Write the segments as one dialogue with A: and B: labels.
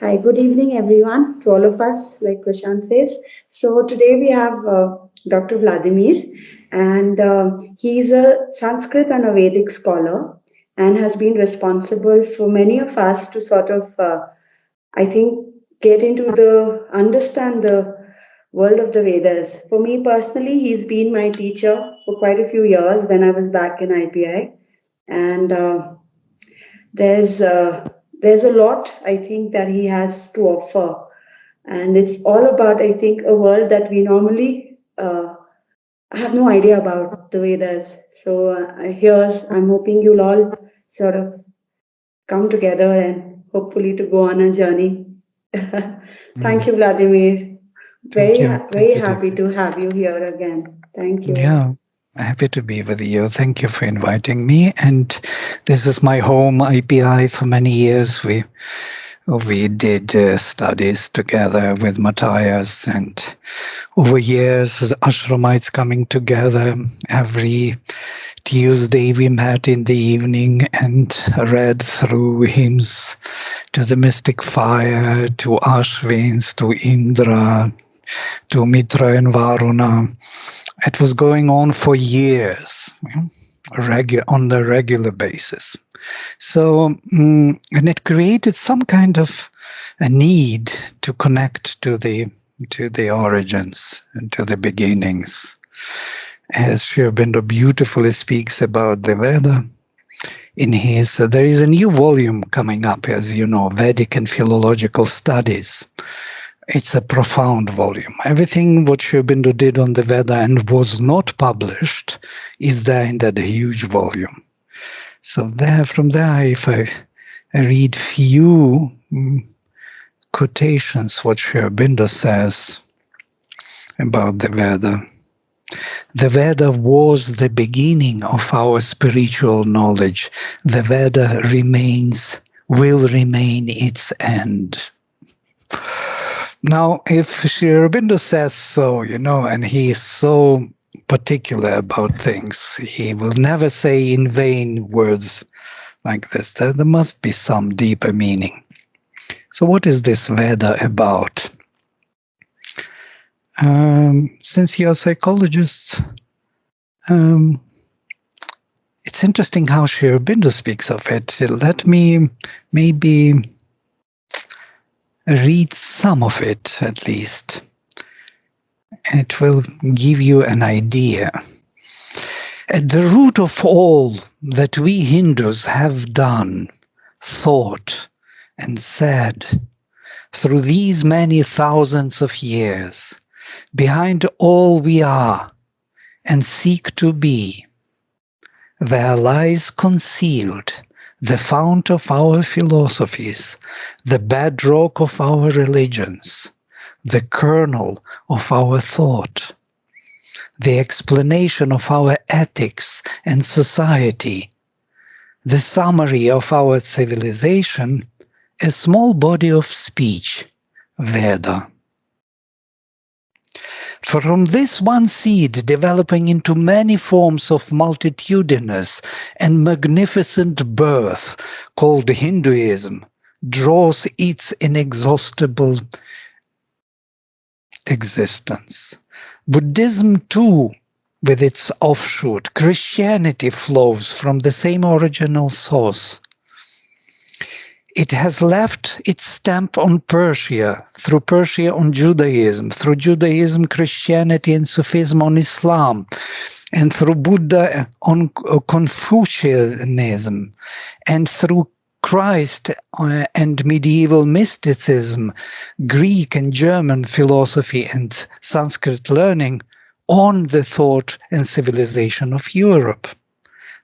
A: Hi, good evening, everyone, to all of us, like Prashant says. So, today we have Dr. Vladimir, and he's a Sanskrit and a Vedic scholar and has been responsible for many of us to sort of, I think, get into understand the world of the Vedas. For me personally, he's been my teacher for quite a few years when I was back in IPI. And there's there's a lot I think that he has to offer, and it's all about I think a world that we normally have no idea about the Vedas. So here's I'm hoping you'll all sort of come together and hopefully to go on a journey. Thank
B: Mm,
A: you, Vladimir.
B: Thank you.
A: Very
B: Thank you,
A: happy
B: Divya.
A: to have you here again. Thank you.
B: Yeah, happy to be with you. Thank you for inviting me. And this is my home IPI for many years. We did studies together with Matthias, and over years, as ashramites coming together every Tuesday, we met in the evening and read through hymns to the mystic fire, to Ashwins, to Indra, to Mitra and Varuna. It was going on for years, on a regular basis. So, and it created some kind of a need to connect to the origins and to the beginnings. As Sri Aurobindo beautifully speaks about the Veda in his, there is a new volume coming up, as you know, Vedic and Philological Studies. It's a profound volume. Everything what Sri Aurobindo did on the Veda and was not published is there in that huge volume. So from there, if I read few quotations, what Sri Aurobindo says about the Veda. The Veda was the beginning of our spiritual knowledge. The Veda will remain its end. Now, if Sri Aurobindo says so, and he is so particular about things, he will never say in vain words like this. There must be some deeper meaning. So what is this Veda about? Since you're psychologists, it's interesting how Sri Aurobindo speaks of it. Let me maybe read some of it at least. It will give you an idea. At the root of all that we Hindus have done, thought, and said through these many thousands of years, behind all we are and seek to be, there lies concealed the fount of our philosophies, the bedrock of our religions, the kernel of our thought, the explanation of our ethics and society, the summary of our civilization, a small body of speech, Veda. From this one seed developing into many forms of multitudinous and magnificent birth called Hinduism draws its inexhaustible existence. Buddhism too, with its offshoot, Christianity flows from the same original source. It has left its stamp on Persia, through Persia on Judaism, through Judaism, Christianity, and Sufism on Islam, and through Buddha on Confucianism, and through Christ and medieval mysticism, Greek and German philosophy and Sanskrit learning on the thought and civilization of Europe.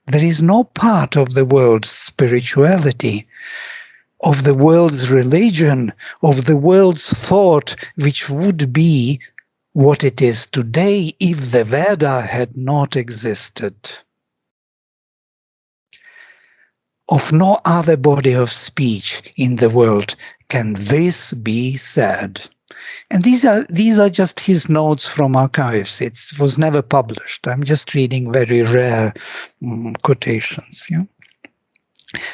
B: There is no part of the world's spirituality, of the world's religion, of the world's thought, which would be what it is today if the Veda had not existed. Of no other body of speech in the world can this be said. And these are just his notes from archives. It was never published. I'm just reading very rare quotations. Yeah?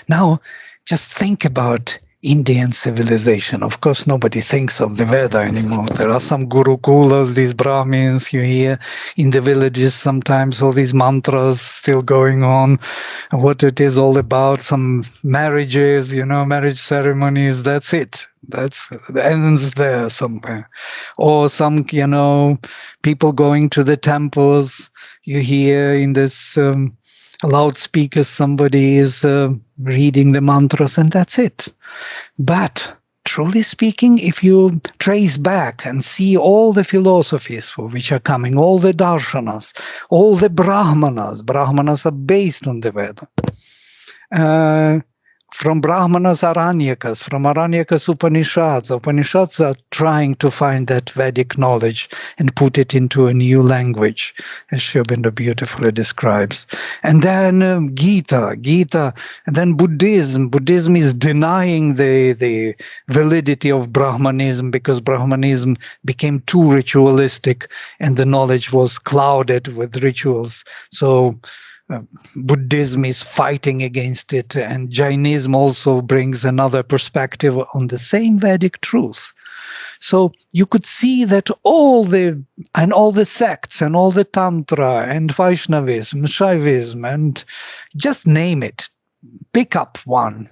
B: Now, just think about Indian civilization. Of course, nobody thinks of the Veda anymore. There are some gurukulas, these Brahmins you hear in the villages sometimes, all these mantras still going on, what it is all about, some marriages, marriage ceremonies, that's it. That's the ends there somewhere. Or some, people going to the temples, you hear in this loudspeakers, somebody is reading the mantras, and that's it. But truly speaking, if you trace back and see all the philosophies for which are coming, all the darshanas, all the brahmanas are based on the Veda. From Brahmanas, Aranyakas, from Aranyakas, Upanishads. Upanishads are trying to find that Vedic knowledge and put it into a new language, as Sri Aurobindo beautifully describes. And then Gita, and then Buddhism. Buddhism is denying the validity of Brahmanism because Brahmanism became too ritualistic and the knowledge was clouded with rituals. So Buddhism is fighting against it, and Jainism also brings another perspective on the same Vedic truth. So you could see that all the sects and all the Tantra and Vaishnavism, Shaivism, and just name it, pick up one,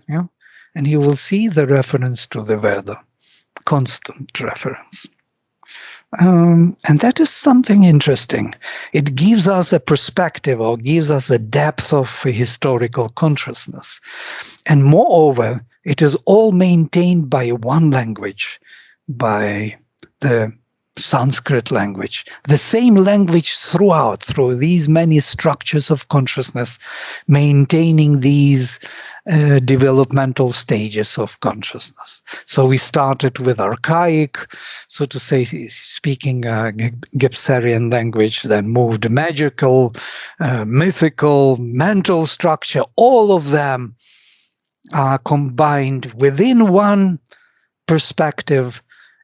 B: and you will see the reference to the Veda, constant reference. And that is something interesting. It gives us a perspective or gives us a depth of historical consciousness. And moreover, it is all maintained by one language, by the Sanskrit language, the same language through these many structures of consciousness, maintaining these developmental stages of consciousness. So we started with archaic, so to say, speaking Gepsarian language, then moved magical, mythical, mental structure. All of them are combined within one perspective,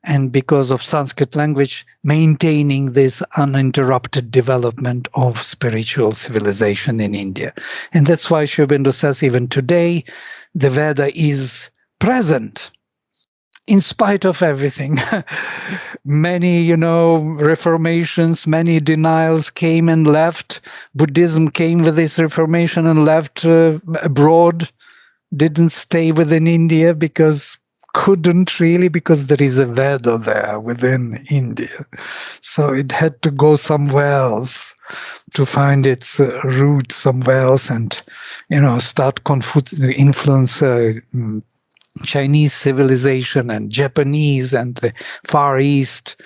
B: and because of Sanskrit language, maintaining this uninterrupted development of spiritual civilization in India. And that's why Sri Aurobindo says even today, the Veda is present in spite of everything. Many, reformations, many denials came and left. Buddhism came with this reformation and left abroad, didn't stay within India because there is a Veda there within India. So it had to go somewhere else to find its root somewhere else and, start influence Chinese civilization and Japanese and the Far East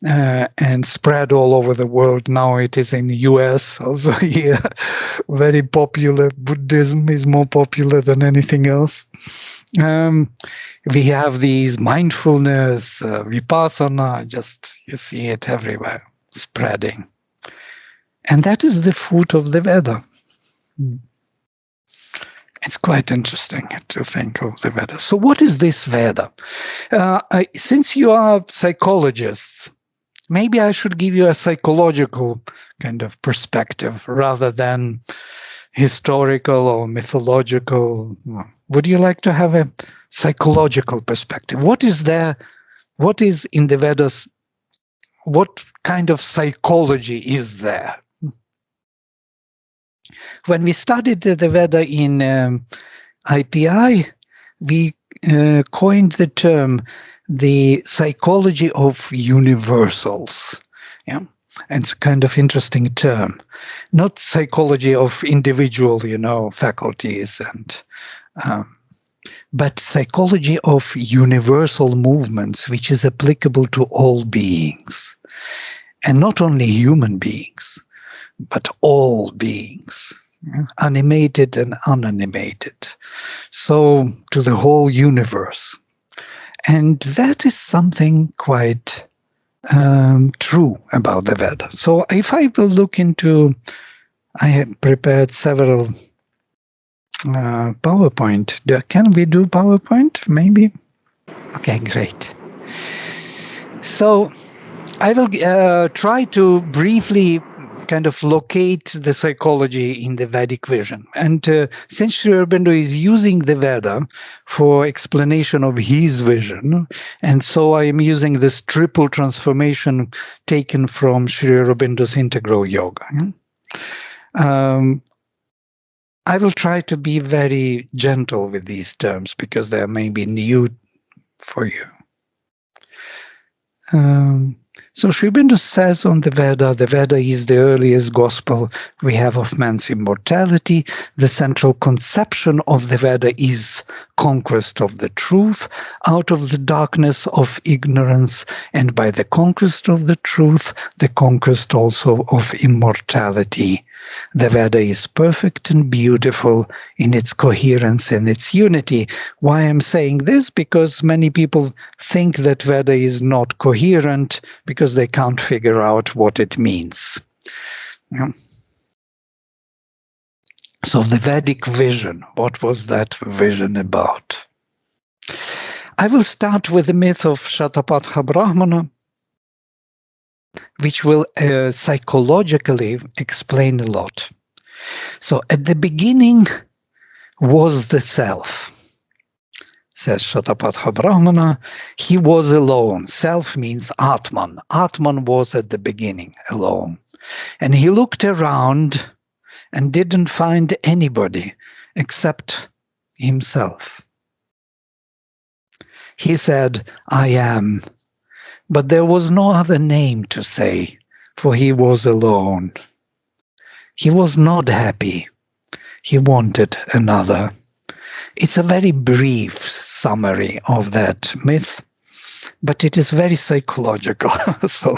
B: and spread all over the world. Now it is in the US also here, very popular. Buddhism is more popular than anything else. We have these mindfulness, vipassana, you see it everywhere, spreading. And that is the fruit of the Veda. It's quite interesting to think of the Veda. So what is this Veda? Since you are psychologists, maybe I should give you a psychological kind of perspective rather than historical or mythological. Would you like to have a psychological perspective? What is in the Vedas? What kind of psychology is there? When we studied the Veda in IPI, we coined the term the psychology of universals. Yeah, and it's a kind of interesting term. Not psychology of individual, faculties, but psychology of universal movements, which is applicable to all beings. And not only human beings, but all beings, animated and unanimated. So to the whole universe. And that is something quite true about the Veda. So if I will look into, I have prepared several PowerPoint. Can we do PowerPoint? Maybe? Okay, great. So I will try to briefly kind of locate the psychology in the Vedic vision. And since Sri Aurobindo is using the Veda for explanation of his vision, and so I am using this triple transformation taken from Sri Aurobindo's Integral Yoga. I will try to be very gentle with these terms because they may be new for you. So Sri Aurobindo says on the Veda is the earliest gospel we have of man's immortality. The central conception of the Veda is conquest of the truth out of the darkness of ignorance, and by the conquest of the truth, the conquest also of immortality. The Veda is perfect and beautiful in its coherence and its unity. Why I'm saying this? Because many people think that Veda is not coherent because they can't figure out what it means. Yeah. So the Vedic vision, what was that vision about? I will start with the myth of Shatapatha Brahmana, which will psychologically explain a lot. So at the beginning was the self, says Shatapatha Brahmana. He was alone. Self means Atman. Atman was at the beginning alone. And he looked around and didn't find anybody except himself. He said, I am. But there was no other name to say, for he was alone. He was not happy. He wanted another. It's a very brief summary of that myth, but it is very psychological. So,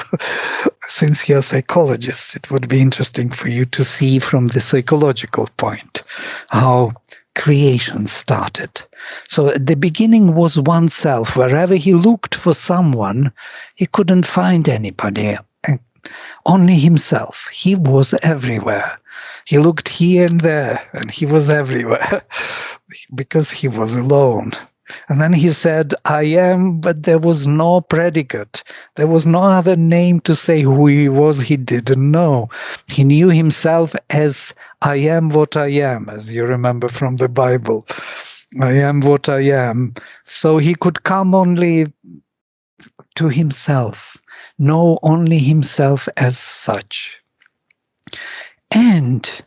B: since you're a psychologist, it would be interesting for you to see from the psychological point how creation started. So at the beginning was oneself. Wherever he looked for someone, he couldn't find anybody, only himself. He was everywhere. He looked here and there, and he was everywhere because he was alone. And then he said, I am, but there was no predicate. There was no other name to say who he was. He didn't know. He knew himself as I am what I am, as you remember from the Bible. I am what I am. So he could come only to himself, know only himself as such. And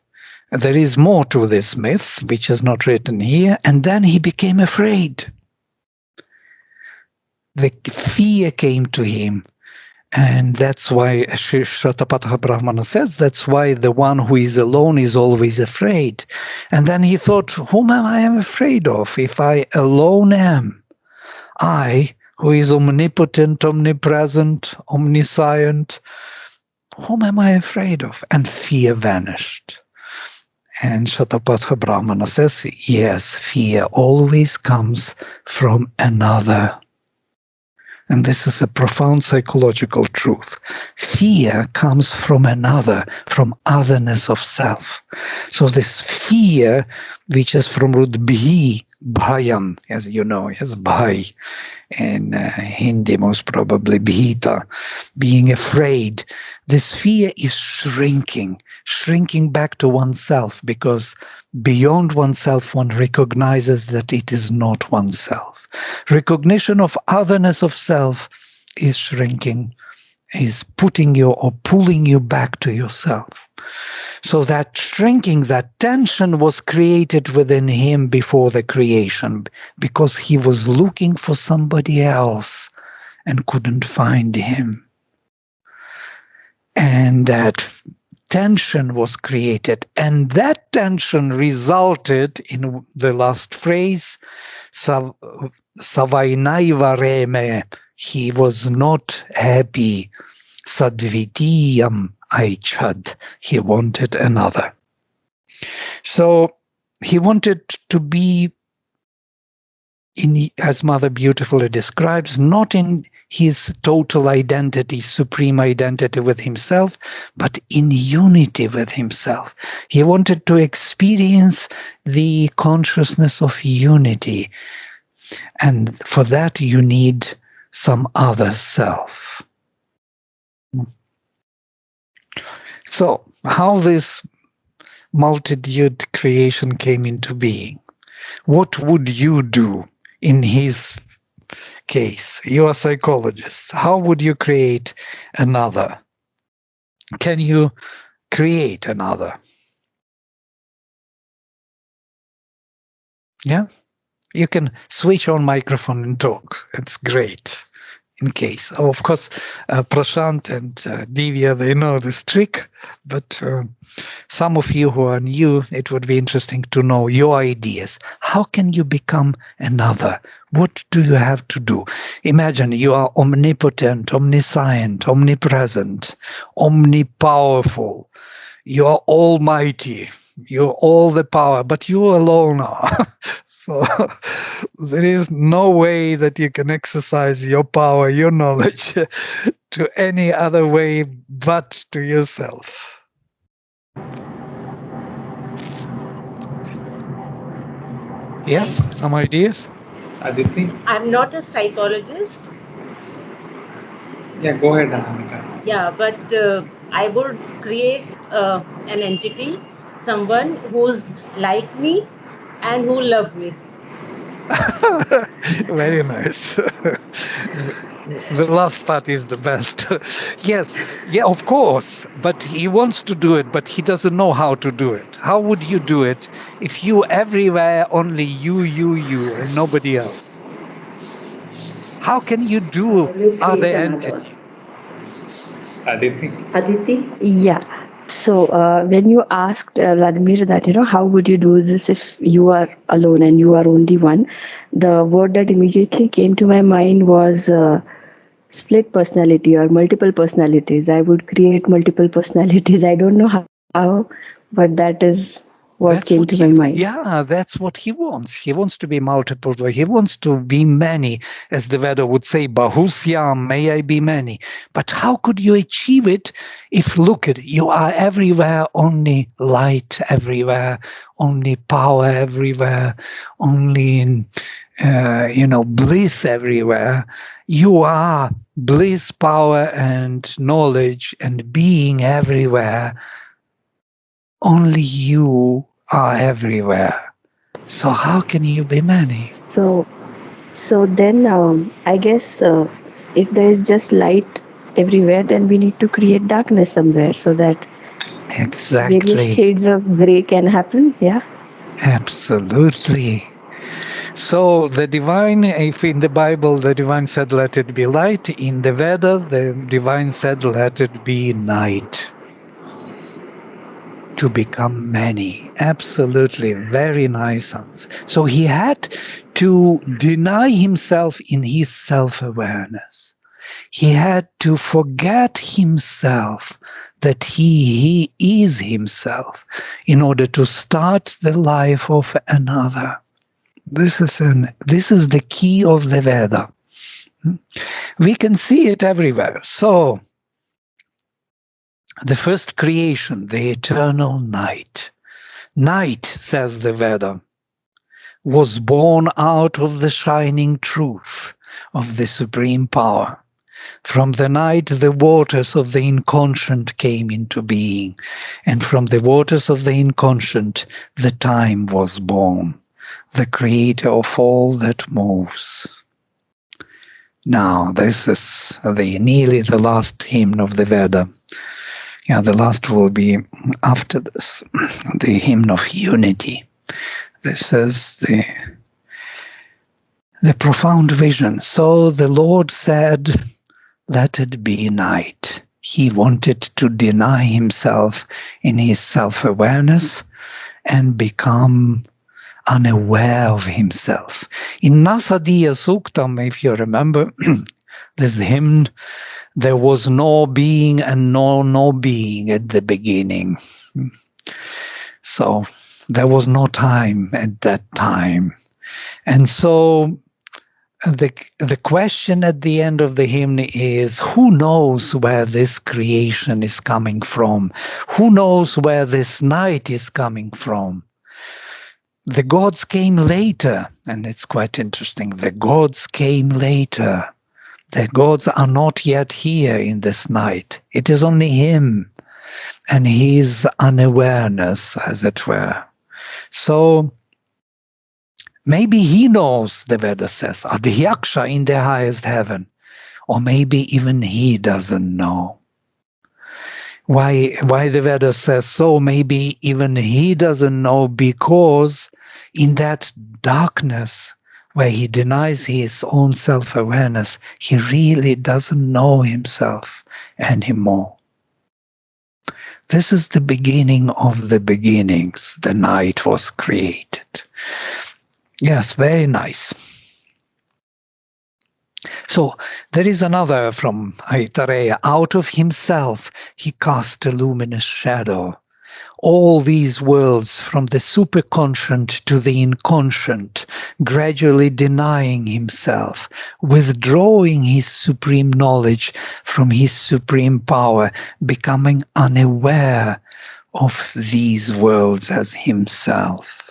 B: there is more to this myth, which is not written here. And then he became afraid. The fear came to him. And that's why Shatapatha Brahmana says, that's why the one who is alone is always afraid. And then he thought, whom am I afraid of if I alone am? I, who is omnipotent, omnipresent, omniscient, whom am I afraid of? And fear vanished. And Shatapatha Brahmana says, yes, fear always comes from another. And this is a profound psychological truth. Fear comes from another, from otherness of self. So this fear, which is from root bhi, bhayam, as you know, yes, bhai. In Hindi, most probably bhita, being afraid. This fear is shrinking back to oneself, because beyond oneself, one recognizes that it is not oneself. Recognition of otherness of self is shrinking, is putting you or pulling you back to yourself. So that shrinking, that tension was created within him before the creation, because he was looking for somebody else and couldn't find him. And that tension was created, and that tension resulted in the last phrase, Savainaiva reme, he was not happy, Sadvitiyam aichad, he wanted another. So he wanted to be, in, as Mother beautifully describes, not in his total identity, supreme identity with himself, but in unity with himself. He wanted to experience the consciousness of unity. And for that, you need some other self. So, how this multitude creation came into being? What would you do in his case? You are a psychologist. How would you create another? Can you create another? Yeah? You can switch on microphone and talk. It's great. In case, of course, Prashant and Divya, they know this trick, but some of you who are new, it would be interesting to know your ideas. How can you become another? What do you have to do? Imagine you are omnipotent, omniscient, omnipresent, omnipowerful. You are almighty. You're all the power, but you alone are. So there is no way that you can exercise your power, your knowledge to any other way but to yourself. Yes, some ideas?
C: Aditi?
D: I'm not a psychologist.
C: Yeah, go ahead, Anamika.
D: Yeah, but I would create an entity, someone who's like me and who love me.
B: Very nice. The last part is the best. Yes, yeah, of course. But he wants to do it, but he doesn't know how to do it. How would you do it if you everywhere only you, and nobody else? How can you do
A: How will you
B: other
A: create another?
B: entity?
C: Aditi?
A: Aditi?
E: Yeah. So when you asked Vladimir that, how would you do this if you are alone and you are only one, the word that immediately came to my mind was split personality or multiple personalities. I would create multiple personalities. I don't know how, but that is what came
B: That's
E: to
B: what
E: my mind.
B: that's what he wants. He wants to be multiple. He wants to be many, as the Veda would say, Bahusyam, may I be many. But how could you achieve it if, look at, you are everywhere, only light everywhere, only power everywhere, only, bliss everywhere. You are bliss, power, and knowledge and being everywhere. Only you are everywhere. So how can you be many?
E: So then I guess if there is just light everywhere, then we need to create darkness somewhere so that various
B: Exactly.
E: shades of gray can happen. Yeah.
B: Absolutely. So the divine, if in the Bible the divine said, let it be light, in the Veda, the divine said, let it be night. To become many. Absolutely. Very nice answer. So he had to deny himself in his self-awareness. He had to forget himself, that he is himself, in order to start the life of another. This is the key of the Veda. We can see it everywhere. So, the first creation, the eternal night. Night, says the Veda, was born out of the shining truth of the supreme power. From the night, the waters of the inconscient came into being, and from the waters of the inconscient, the time was born, the creator of all that moves. Now, this is nearly the last hymn of the Veda. Yeah, the last will be after this, the hymn of unity. This is the profound vision. So the Lord said, let it be night. He wanted to deny himself in his self-awareness and become unaware of himself. In Nasadiya Suktam, if you remember, this hymn, there was no being and no being at the beginning. So there was no time at that time. And so the question at the end of the hymn is, who knows where this creation is coming from? Who knows where this night is coming from? The gods came later, and it's quite interesting. The gods came later. The gods are not yet here in this night. It is only him and his unawareness, as it were. So maybe he knows, the Veda says, Adhyaksha in the highest heaven, or maybe even he doesn't know. Why the Veda says so? Maybe even he doesn't know, because in that darkness where he denies his own self-awareness, he really doesn't know himself anymore. This is the beginning of the beginnings. The night was created. Yes, very nice. So there is another from Aitareya. Out of himself he cast a luminous shadow. All these worlds, from the superconscient to the inconscient, gradually denying himself, withdrawing his supreme knowledge from his supreme power, becoming unaware of these worlds as himself.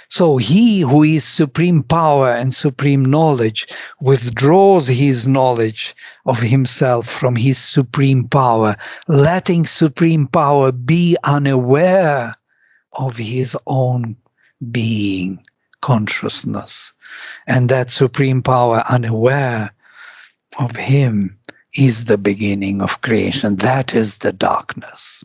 B: So he who is supreme power and supreme knowledge withdraws his knowledge of himself from his supreme power, letting supreme power be unaware of his own being, consciousness. And that supreme power, unaware of him, is the beginning of creation. That is the darkness.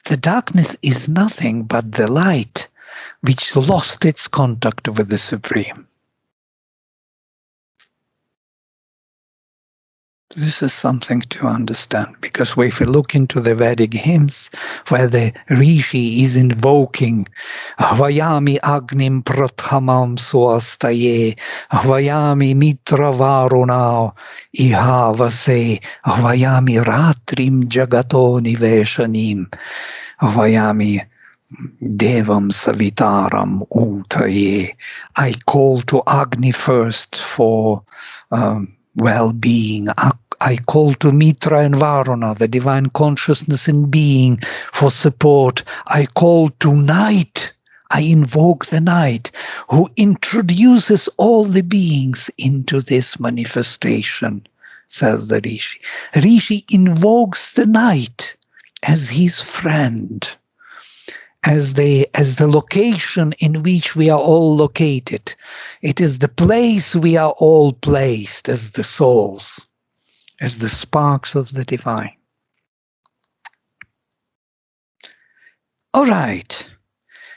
B: The darkness is nothing but the light which lost its contact with the Supreme. This is something to understand, because if we look into the Vedic hymns, where the Rishi is invoking Hvayami Agnim Prathamam Suastaye, Hvayami Mitra Varuna Ihavase, Hvayami Ratrim Jagato Niveshanim, Hvayami Devam Savitaram Utaye. I call to Agni first for well-being. I call to Mitra and Varuna, the divine consciousness and being, for support. I call to night. I invoke the night, who introduces all the beings into this manifestation, says the Rishi. Rishi invokes the night as his friend, as the location in which we are all located. It is the place we are all placed as the souls, as the sparks of the divine. All right.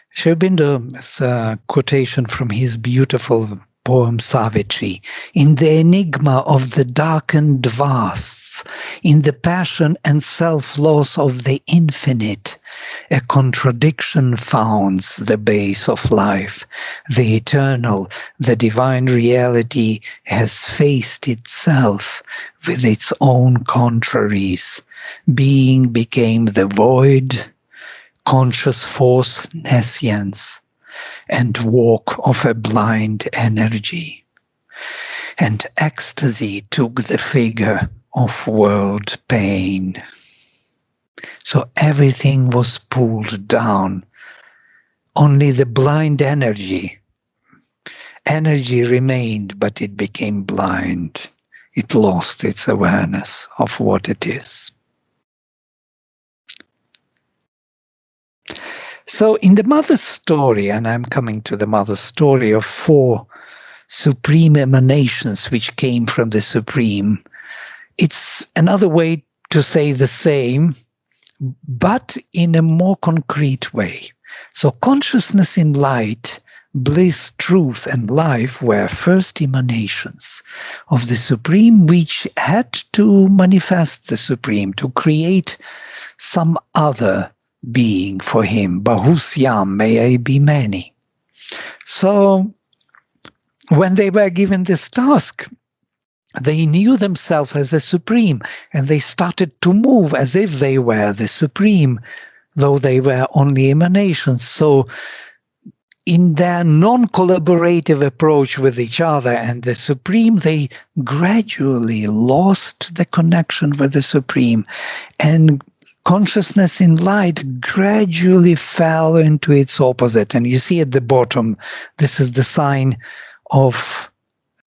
B: Sri Aurobindo has a quotation from his beautiful poem Savitri. In the enigma of the darkened vasts, in the passion and self-loss of the infinite, a contradiction founds the base of life. The eternal, the divine reality has faced itself with its own contraries. Being became the void, conscious force nescience, and walk of a blind energy. And ecstasy took the figure of world pain. So everything was pulled down. Only the blind energy remained, but it became blind. It lost its awareness of what it is. So in the mother's story, and I'm coming to the mother's story of 4 supreme emanations which came from the Supreme, it's another way to say the same, but in a more concrete way. So consciousness in light, bliss, truth, and life were first emanations of the Supreme, which had to manifest the Supreme, to create some other being for him. Bahusyam, may I be many. So when they were given this task, they knew themselves as the Supreme, and they started to move as if they were the Supreme, though they were only emanations. So in their non-collaborative approach with each other and the Supreme, they gradually lost the connection with the Supreme, and consciousness in light gradually fell into its opposite. And you see at the bottom, this is the sign of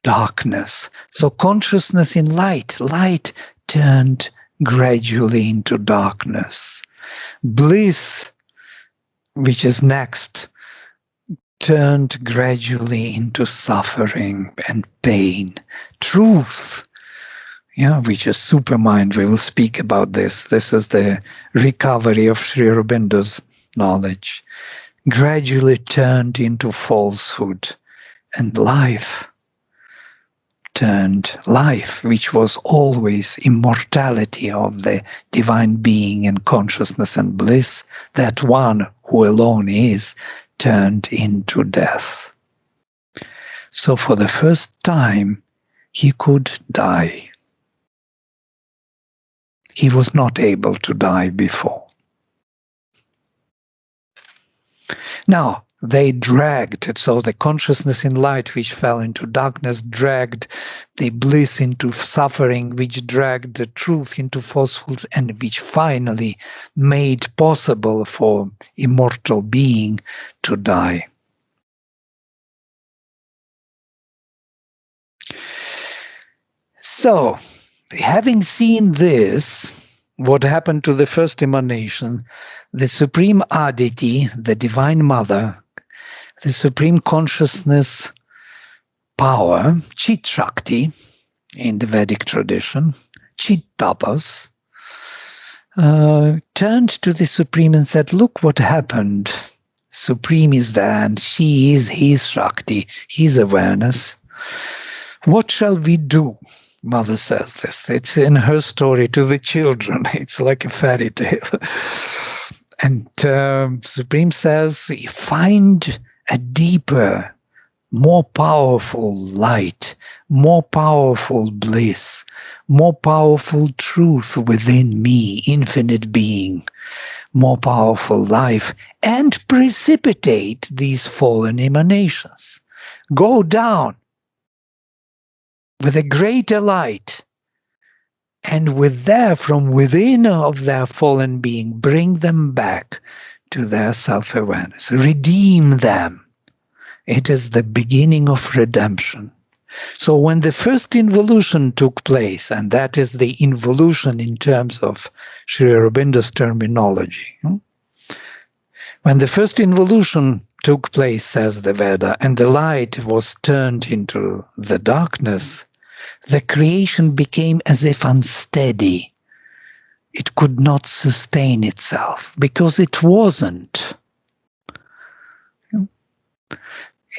B: darkness. So consciousness in light turned gradually into darkness. Bliss, which is next, turned gradually into suffering and pain. Truth, which is supermind, we will speak about this. This is the recovery of Sri Aurobindo's knowledge. Gradually turned into falsehood, and life turned life, which was always immortality of the divine being and consciousness and bliss, that one who alone is, turned into death. So for the first time, he could die. He was not able to die before. Now, they dragged, so the consciousness in light which fell into darkness dragged the bliss into suffering, which dragged the truth into falsehood, and which finally made possible for immortal being to die. So, having seen this, what happened to the first emanation, the Supreme Aditi, the Divine Mother, the Supreme Consciousness power, Chit Shakti, in the Vedic tradition, Chit Tapas, turned to the Supreme and said, look what happened. Supreme is there and she is his Shakti, his awareness. What shall we do? Mother says this. It's in her story to the children. It's like a fairy tale. And Supreme says, find a deeper, more powerful light, more powerful bliss, more powerful truth within me, infinite being, more powerful life, and precipitate these fallen emanations. Go down with a greater light, and with there, from within of their fallen being, bring them back to their self-awareness. Redeem them. It is the beginning of redemption. So when the first involution took place, and that is the involution in terms of Sri Aurobindo's terminology, when the first involution took place, says the Veda, and the light was turned into the darkness, the creation became as if unsteady. It could not sustain itself because it wasn't.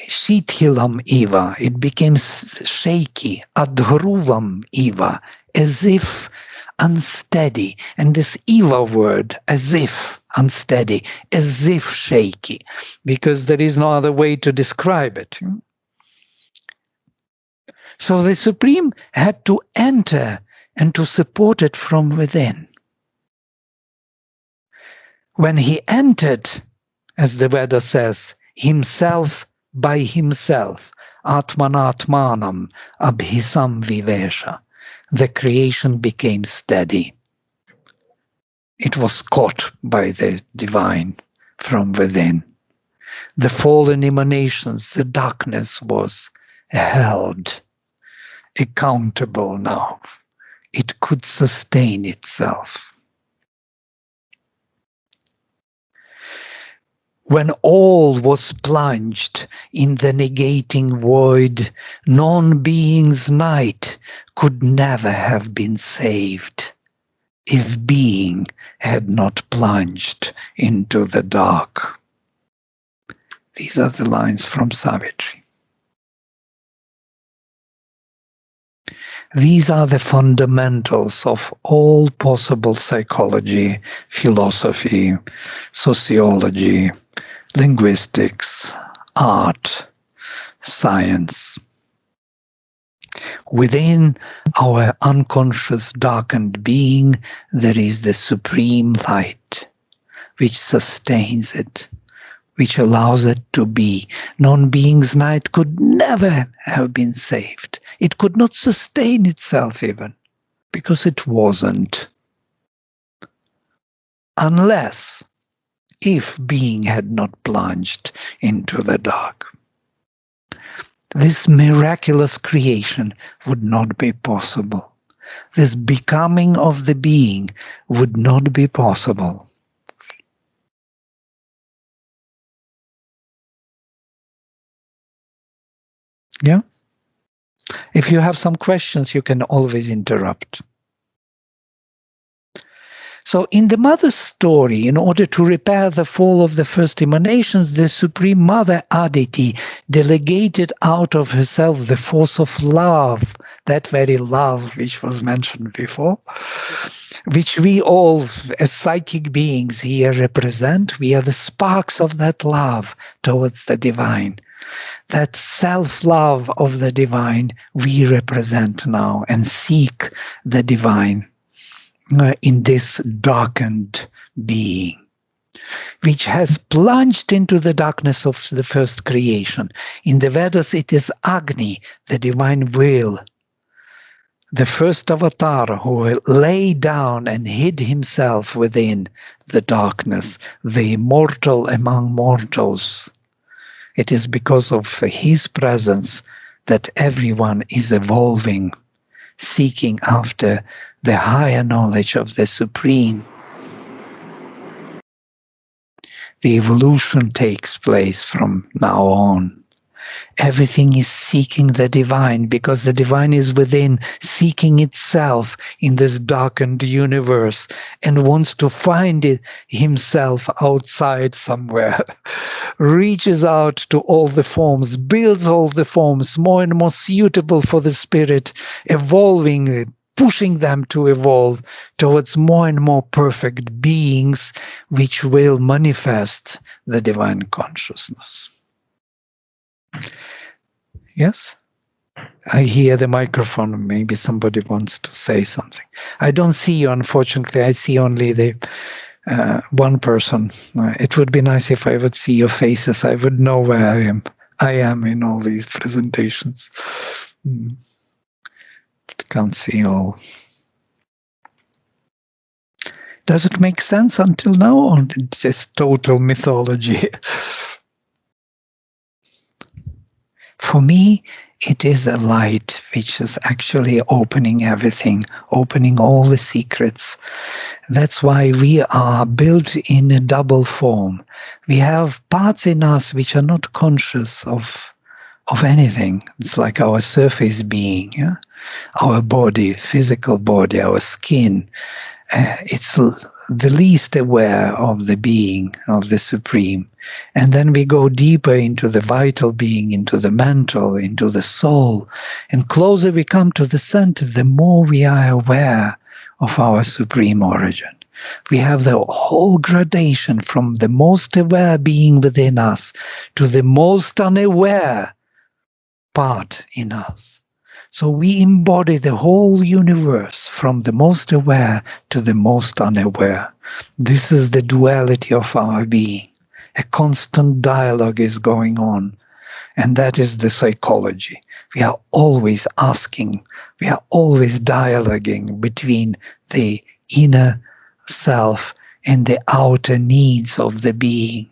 B: Shithilam eva, it became shaky, adhruvam eva, as if unsteady. And this eva word, as if unsteady, as if shaky, because there is no other way to describe it. So the Supreme had to enter and to support it from within. When he entered, as the Veda says, himself by himself, atmanatmanam abhisam vivesha, the creation became steady. It was caught by the divine from within. The fallen emanations, the darkness was held accountable now. It could sustain itself. When all was plunged in the negating void, non-being's night could never have been saved if being had not plunged into the dark. These are the lines from Savitri. These are the fundamentals of all possible psychology, philosophy, sociology, linguistics, art, science. Within our unconscious darkened being, there is the supreme light, which sustains it, which allows it to be. Non-being's night could never have been saved. It could not sustain itself even, because it wasn't. Unless, if being had not plunged into the dark. This miraculous creation would not be possible. this becoming of the being would not be possible. Yeah? If you have some questions, you can always interrupt. So in the mother's story, in order to repair the fall of the first emanations, the Supreme Mother Aditi delegated out of herself the force of love, that very love which was mentioned before, which we all, as psychic beings here, represent. We are the sparks of that love towards the divine. That self-love of the divine we represent now and seek the divine in this darkened being, which has plunged into the darkness of the first creation. In the Vedas, it is Agni, the divine will, the first avatar who lay down and hid himself within the darkness, the immortal among mortals. It is because of his presence that everyone is evolving, seeking after the higher knowledge of the Supreme. The evolution takes place from now on. Everything is seeking the divine because the divine is within, seeking itself in this darkened universe and wants to find it himself outside somewhere. Reaches out to all the forms, builds all the forms more and more suitable for the spirit, evolving, pushing them to evolve towards more and more perfect beings which will manifest the divine consciousness. Yes? I hear the microphone. Maybe somebody wants to say something. I don't see you, unfortunately. I see only the one person. It would be nice if I would see your faces. I would know where I am. I am in all these presentations. Can't see all. Does it make sense until now, or it's just total mythology? For me, it is a light which is actually opening everything, opening all the secrets. That's why we are built in a double form. We have parts in us which are not conscious of anything. It's like our surface being, yeah? Our body, physical body, our skin. It's the least aware of the being, of the Supreme. And then we go deeper into the vital being, into the mental, into the soul. And closer we come to the center, the more we are aware of our Supreme origin. We have the whole gradation from the most aware being within us to the most unaware part in us. So we embody the whole universe from the most aware to the most unaware. This is the duality of our being. A constant dialogue is going on, and that is the psychology. We are always asking, we are always dialoguing between the inner self and the outer needs of the being.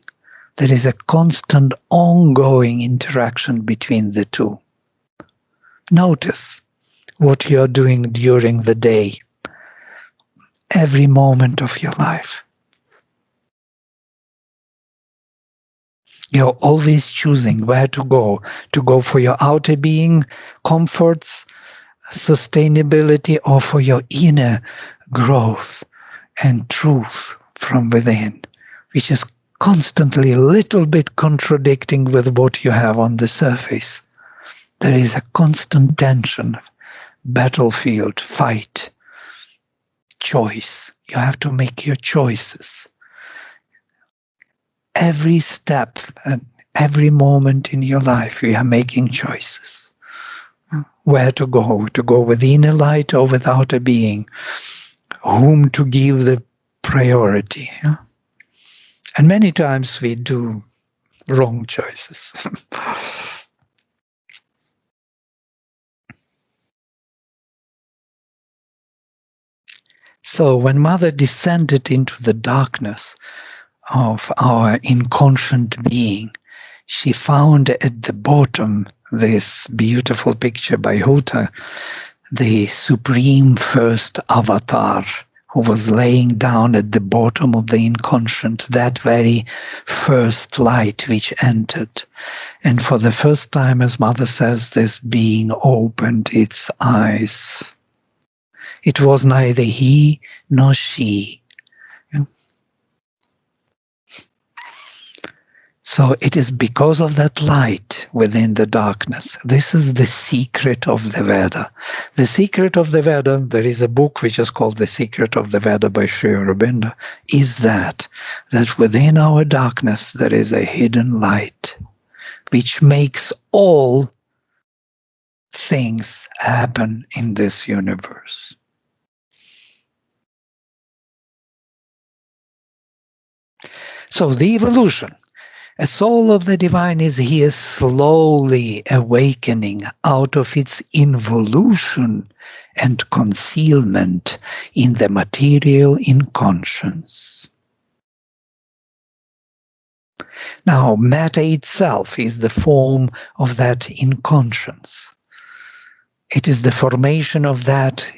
B: There is a constant ongoing interaction between the two. Notice what you are doing during the day, every moment of your life. You're always choosing where to go for your outer being, comforts, sustainability, or for your inner growth and truth from within, which is constantly a little bit contradicting with what you have on the surface. There is a constant tension, battlefield, fight, choice. You have to make your choices. Every step and every moment in your life, you are making choices. Where to go with inner light or without a being, whom to give the priority. Yeah? And many times we do wrong choices. So when Mother descended into the darkness of our inconscient being, she found at the bottom this beautiful picture by Huta, the supreme first avatar who was laying down at the bottom of the inconscient, that very first light which entered. And for the first time, as Mother says, this being opened its eyes. It was neither he nor she. Yeah. So it is because of that light within the darkness. This is the secret of the Veda. The secret of the Veda, there is a book which is called The Secret of the Veda by Sri Aurobindo, is that within our darkness there is a hidden light which makes all things happen in this universe. So the evolution. A soul of the divine is here slowly awakening out of its involution and concealment in the material inconscience. Now, matter itself is the form of that inconscience. It is the formation of that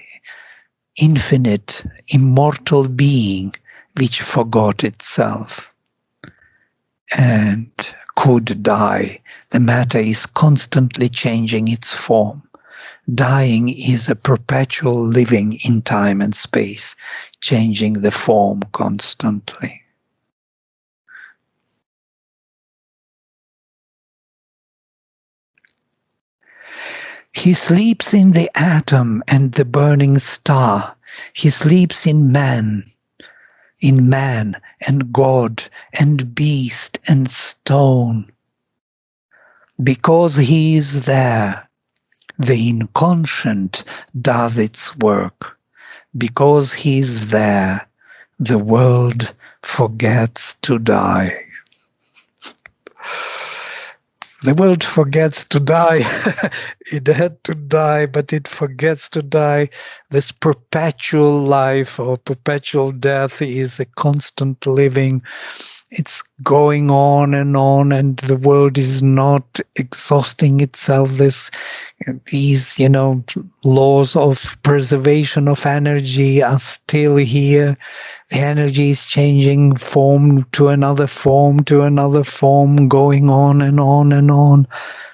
B: infinite, immortal being which forgot itself and could die. The matter is constantly changing its form. Dying is a perpetual living in time and space, changing the form constantly. He sleeps in the atom and the burning star. He sleeps in man and God and beast and stone. Because he is there, the inconscient does its work. Because he is there, the world forgets to die. The world forgets to die. It had to die, but it forgets to die. This perpetual life or perpetual death is a constant living. It's going on, and the world is not exhausting itself. These, laws of preservation of energy are still here. The energy is changing form to another form, going on and on and on.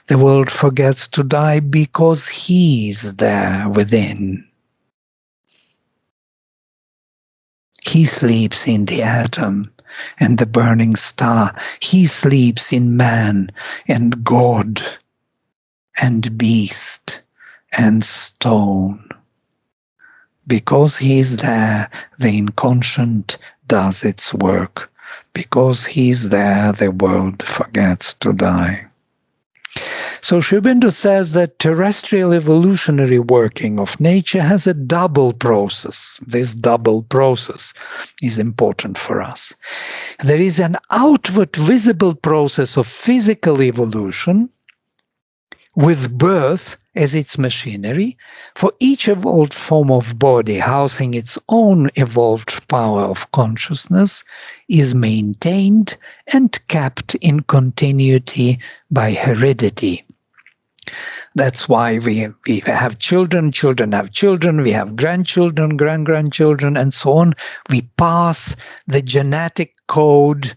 B: The world forgets to die because he's there within. He sleeps in the atom and the burning star. He sleeps in man and God and beast and stone. Because he is there, the inconscient does its work. Because he is there, the world forgets to die. So Sri Aurobindo says that terrestrial evolutionary working of nature has a double process. This double process is important for us. There is an outward visible process of physical evolution, with birth as its machinery, for each evolved form of body housing its own evolved power of consciousness is maintained and kept in continuity by heredity. That's why we have children, children have children, we have grandchildren, grandchildren, and so on. We pass the genetic code,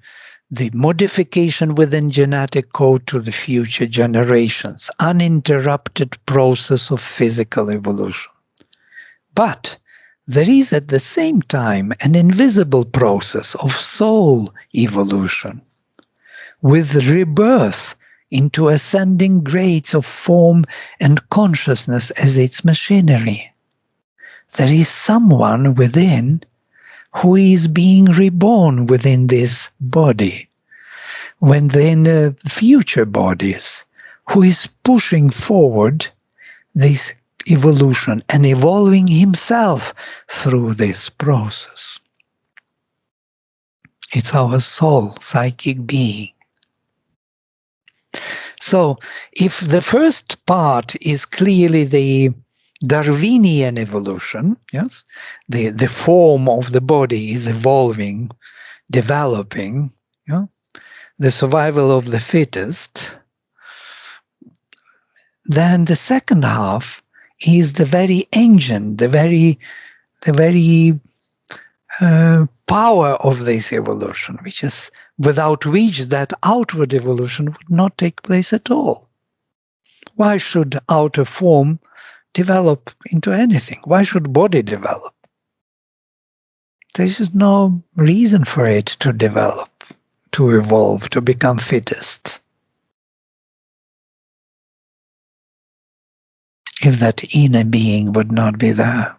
B: the modification within genetic code to the future generations, uninterrupted process of physical evolution. But there is at the same time an invisible process of soul evolution, with rebirth into ascending grades of form and consciousness as its machinery. There is someone within who is being reborn within this body, within future bodies, who is pushing forward this evolution and evolving himself through this process. It's our soul, psychic being. So, if the first part is clearly the Darwinian evolution, yes, the form of the body is evolving, developing, the survival of the fittest, then the second half is the very engine, the very power of this evolution, which is without which that outward evolution would not take place at all. Why should outer form develop into anything? Why should body develop? There is no reason for it to develop, to evolve, to become fittest. If that inner being would not be there.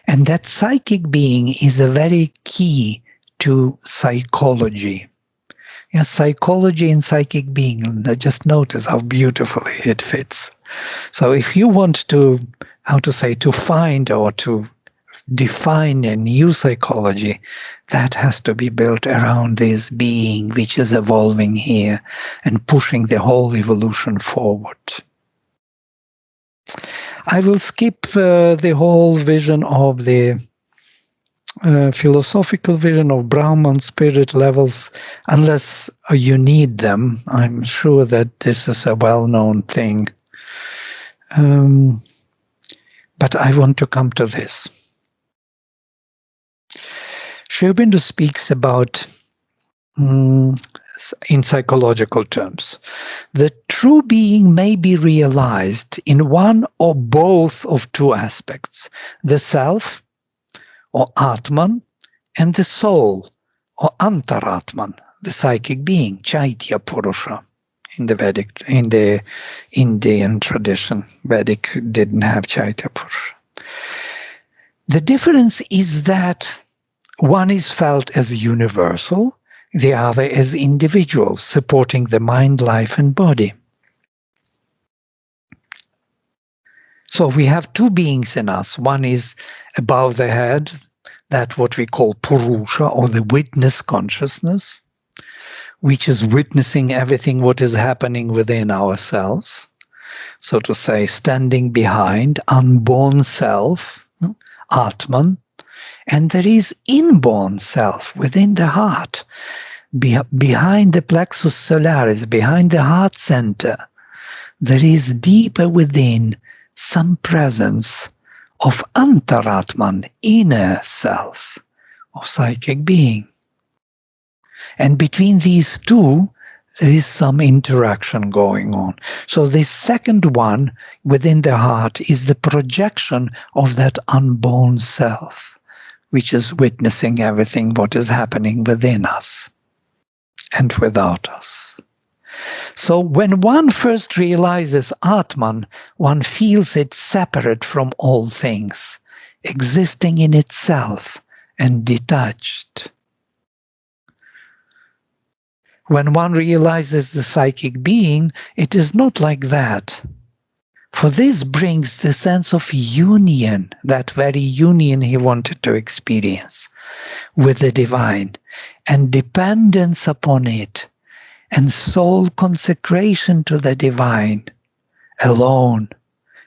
B: And that psychic being is a very key to psychology. Yes, psychology and psychic being, just notice how beautifully it fits. So if you want to, to find or to define a new psychology, that has to be built around this being which is evolving here and pushing the whole evolution forward. I will skip the whole vision of the philosophical vision of Brahman spirit levels unless you need them. I'm sure that this is a well-known thing. But I want to come to this. Sri Aurobindo speaks about, in psychological terms, the true being may be realized in one or both of two aspects, the self, or Atman, and the soul, or Antaratman, the psychic being, Chaitya Purusa. In the Vedic, in the Indian tradition, Vedic didn't have Chaitya Purusa. The difference is that one is felt as universal, the other as individual, supporting the mind, life, and body. So we have two beings in us. One is above the head, that's what we call Purusa, or the witness consciousness, which is witnessing everything what is happening within ourselves. So to say, standing behind, unborn self, Atman, and there is inborn self within the heart, behind the plexus solaris, behind the heart center. There is deeper within some presence of Antaratman, inner self, or psychic being. And between these two, there is some interaction going on. So the second one within the heart is the projection of that unborn self, which is witnessing everything what is happening within us and without us. So when one first realizes Atman, one feels it separate from all things, existing in itself and detached. When one realizes the psychic being, it is not like that. For this brings the sense of union, that very union he wanted to experience with the divine, and dependence upon it, and soul consecration to the divine alone,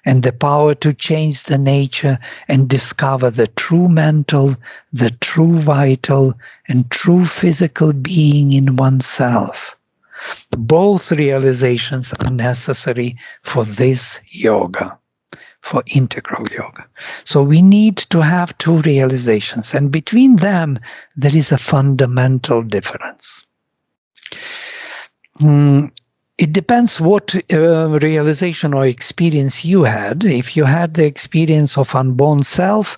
B: and the power to change the nature and discover the true mental, the true vital, and true physical being in oneself. Both realizations are necessary for this yoga, for integral yoga. So we need to have two realizations, and between them there is a fundamental difference. It depends what realization or experience you had. If you had the experience of unborn self,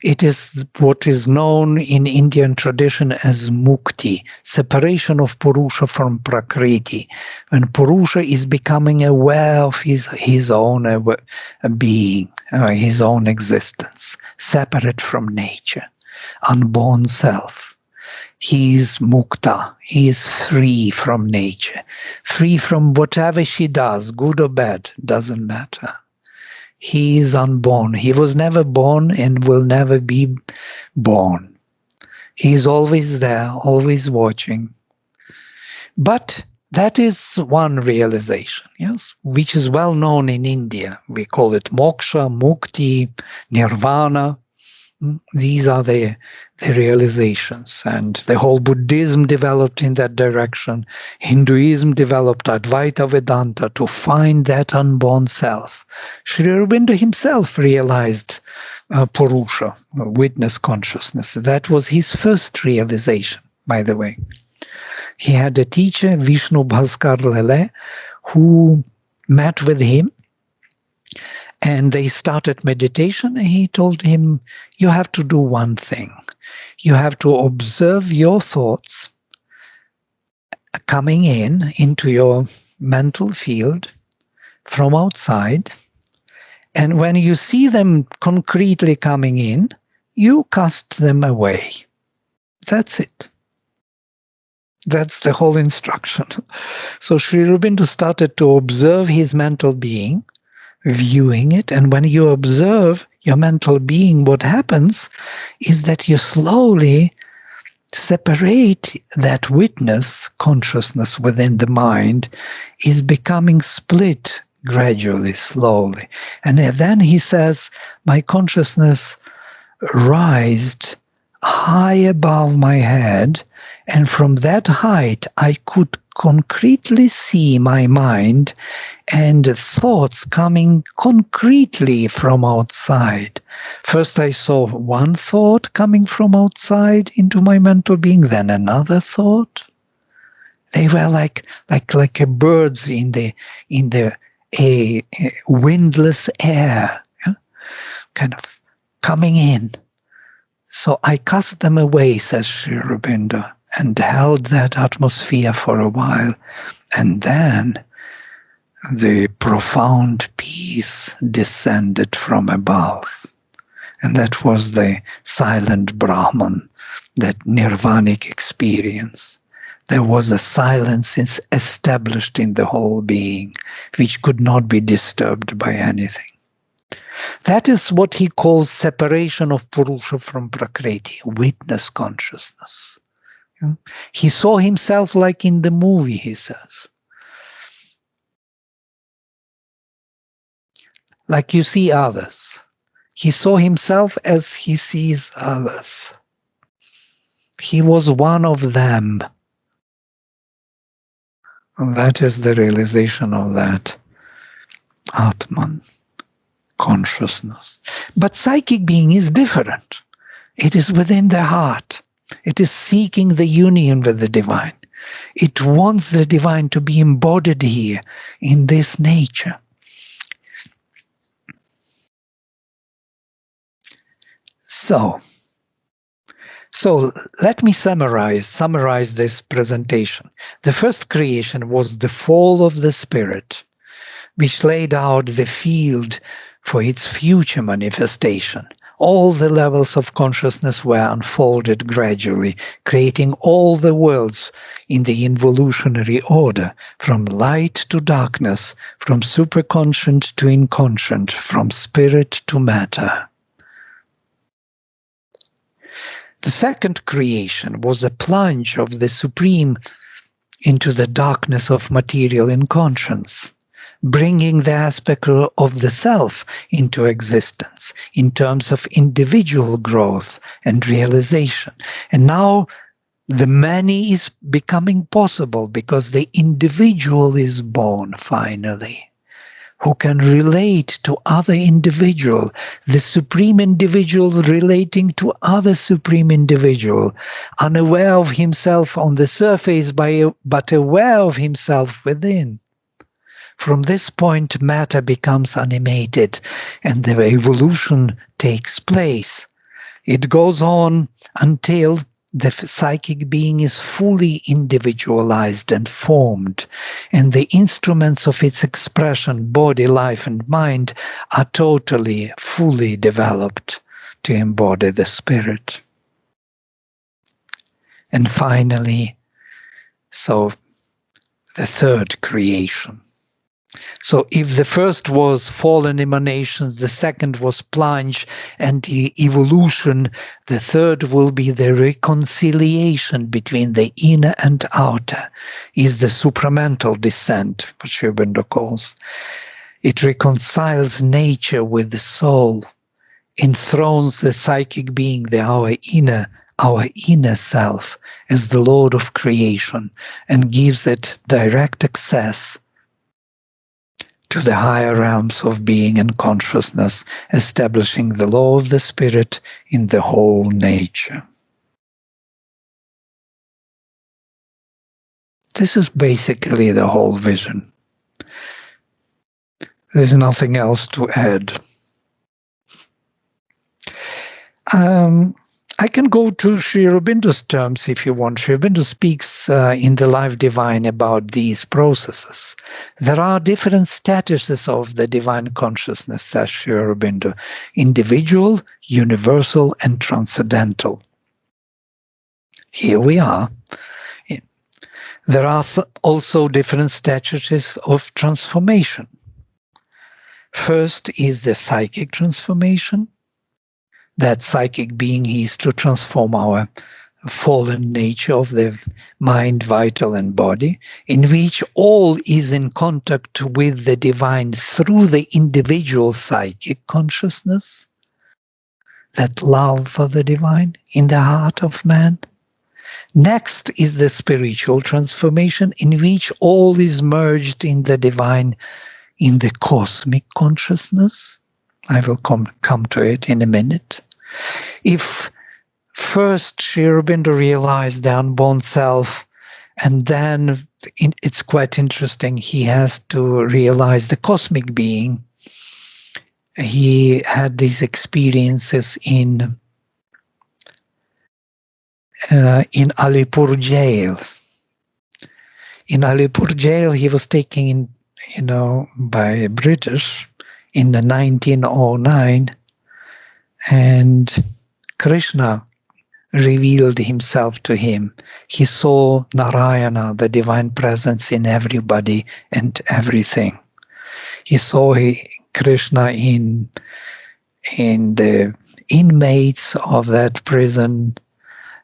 B: it is what is known in Indian tradition as Mukti, separation of Purusa from Prakriti. When Purusa is becoming aware of his own being, his own existence, separate from nature, unborn self. He is mukta, he is free from nature, free from whatever she does, good or bad, doesn't matter. He is unborn. He was never born and will never be born. He is always there, always watching. But that is one realization, yes, which is well known in India. We call it moksha, mukti, nirvana. These are the realizations, and the whole Buddhism developed in that direction. Hinduism developed Advaita Vedanta to find that unborn self. Sri Aurobindo himself realized Purusa, witness consciousness. That was his first realization, by the way. He had a teacher, Vishnu Bhaskar Lele, who met with him, and they started meditation, and he told him, you have to do one thing. You have to observe your thoughts coming into your mental field from outside, and when you see them concretely coming in, you cast them away. That's it. That's the whole instruction. So Sri Aurobindo started to observe his mental being, viewing it, and when you observe your mental being, what happens is that you slowly separate that witness consciousness within the mind is becoming split gradually, slowly. And then he says, my consciousness rised high above my head, and from that height I could concretely see my mind and thoughts coming concretely from outside. First I saw one thought coming from outside into my mental being, then another thought. They were like a birds in the windless air, yeah? Kind of coming in. So I cast them away, says Sri Aurobindo, and held that atmosphere for a while, and then the profound peace descended from above. And that was the silent Brahman, that nirvanic experience. There was a silence established in the whole being, which could not be disturbed by anything. That is what he calls separation of Purusa from Prakriti, witness consciousness. He saw himself like in the movie, he says. Like you see others. He saw himself as he sees others. He was one of them. And that is the realization of that Atman, consciousness. But psychic being is different. It is within the heart. It is seeking the union with the divine. It wants the divine to be embodied here in this nature. So let me summarize this presentation. The first creation was the fall of the spirit, which laid out the field for its future manifestation. All the levels of consciousness were unfolded gradually, creating all the worlds in the involutionary order, from light to darkness, from superconscient to inconscient, from spirit to matter. The second creation was a plunge of the Supreme into the darkness of material inconscience, bringing the aspect of the self into existence in terms of individual growth and realization. And now the many is becoming possible because the individual is born finally, who can relate to other individual, the supreme individual relating to other supreme individual, unaware of himself on the surface but aware of himself within. From this point, matter becomes animated and the evolution takes place. It goes on until the psychic being is fully individualized and formed, and the instruments of its expression, body, life, and mind, are totally, fully developed to embody the spirit. And finally, so the third creation. So if the first was fallen emanations, the second was plunge and the evolution, the third will be the reconciliation between the inner and outer, is the supramental descent, what Sri Aurobindo calls. It reconciles nature with the soul enthrones the psychic being, our inner self, as the Lord of creation, and gives it direct access to the higher realms of being and consciousness, establishing the law of the spirit in the whole nature. This is basically the whole vision. There's nothing else to add. I can go to Sri Aurobindo's terms if you want. Sri Aurobindo speaks in the Life Divine about these processes. There are different statuses of the divine consciousness, says Sri Aurobindo: individual, universal, and transcendental. Here we are. There are also different statuses of transformation. First is the psychic transformation. That psychic being is to transform our fallen nature of the mind, vital, and body, in which all is in contact with the divine through the individual psychic consciousness, that love for the divine in the heart of man. Next is the spiritual transformation, in which all is merged in the divine, in the cosmic consciousness. I will come to it in a minute. If first Sri Aurobindo realized the unborn self, and then it's quite interesting, he has to realize the cosmic being. He had these experiences in Alipur jail. In Alipur jail, he was taken in, by British in the 1909, and Krishna revealed himself to him. He saw Narayana, the divine presence, in everybody and everything. He saw Krishna in the inmates of that prison.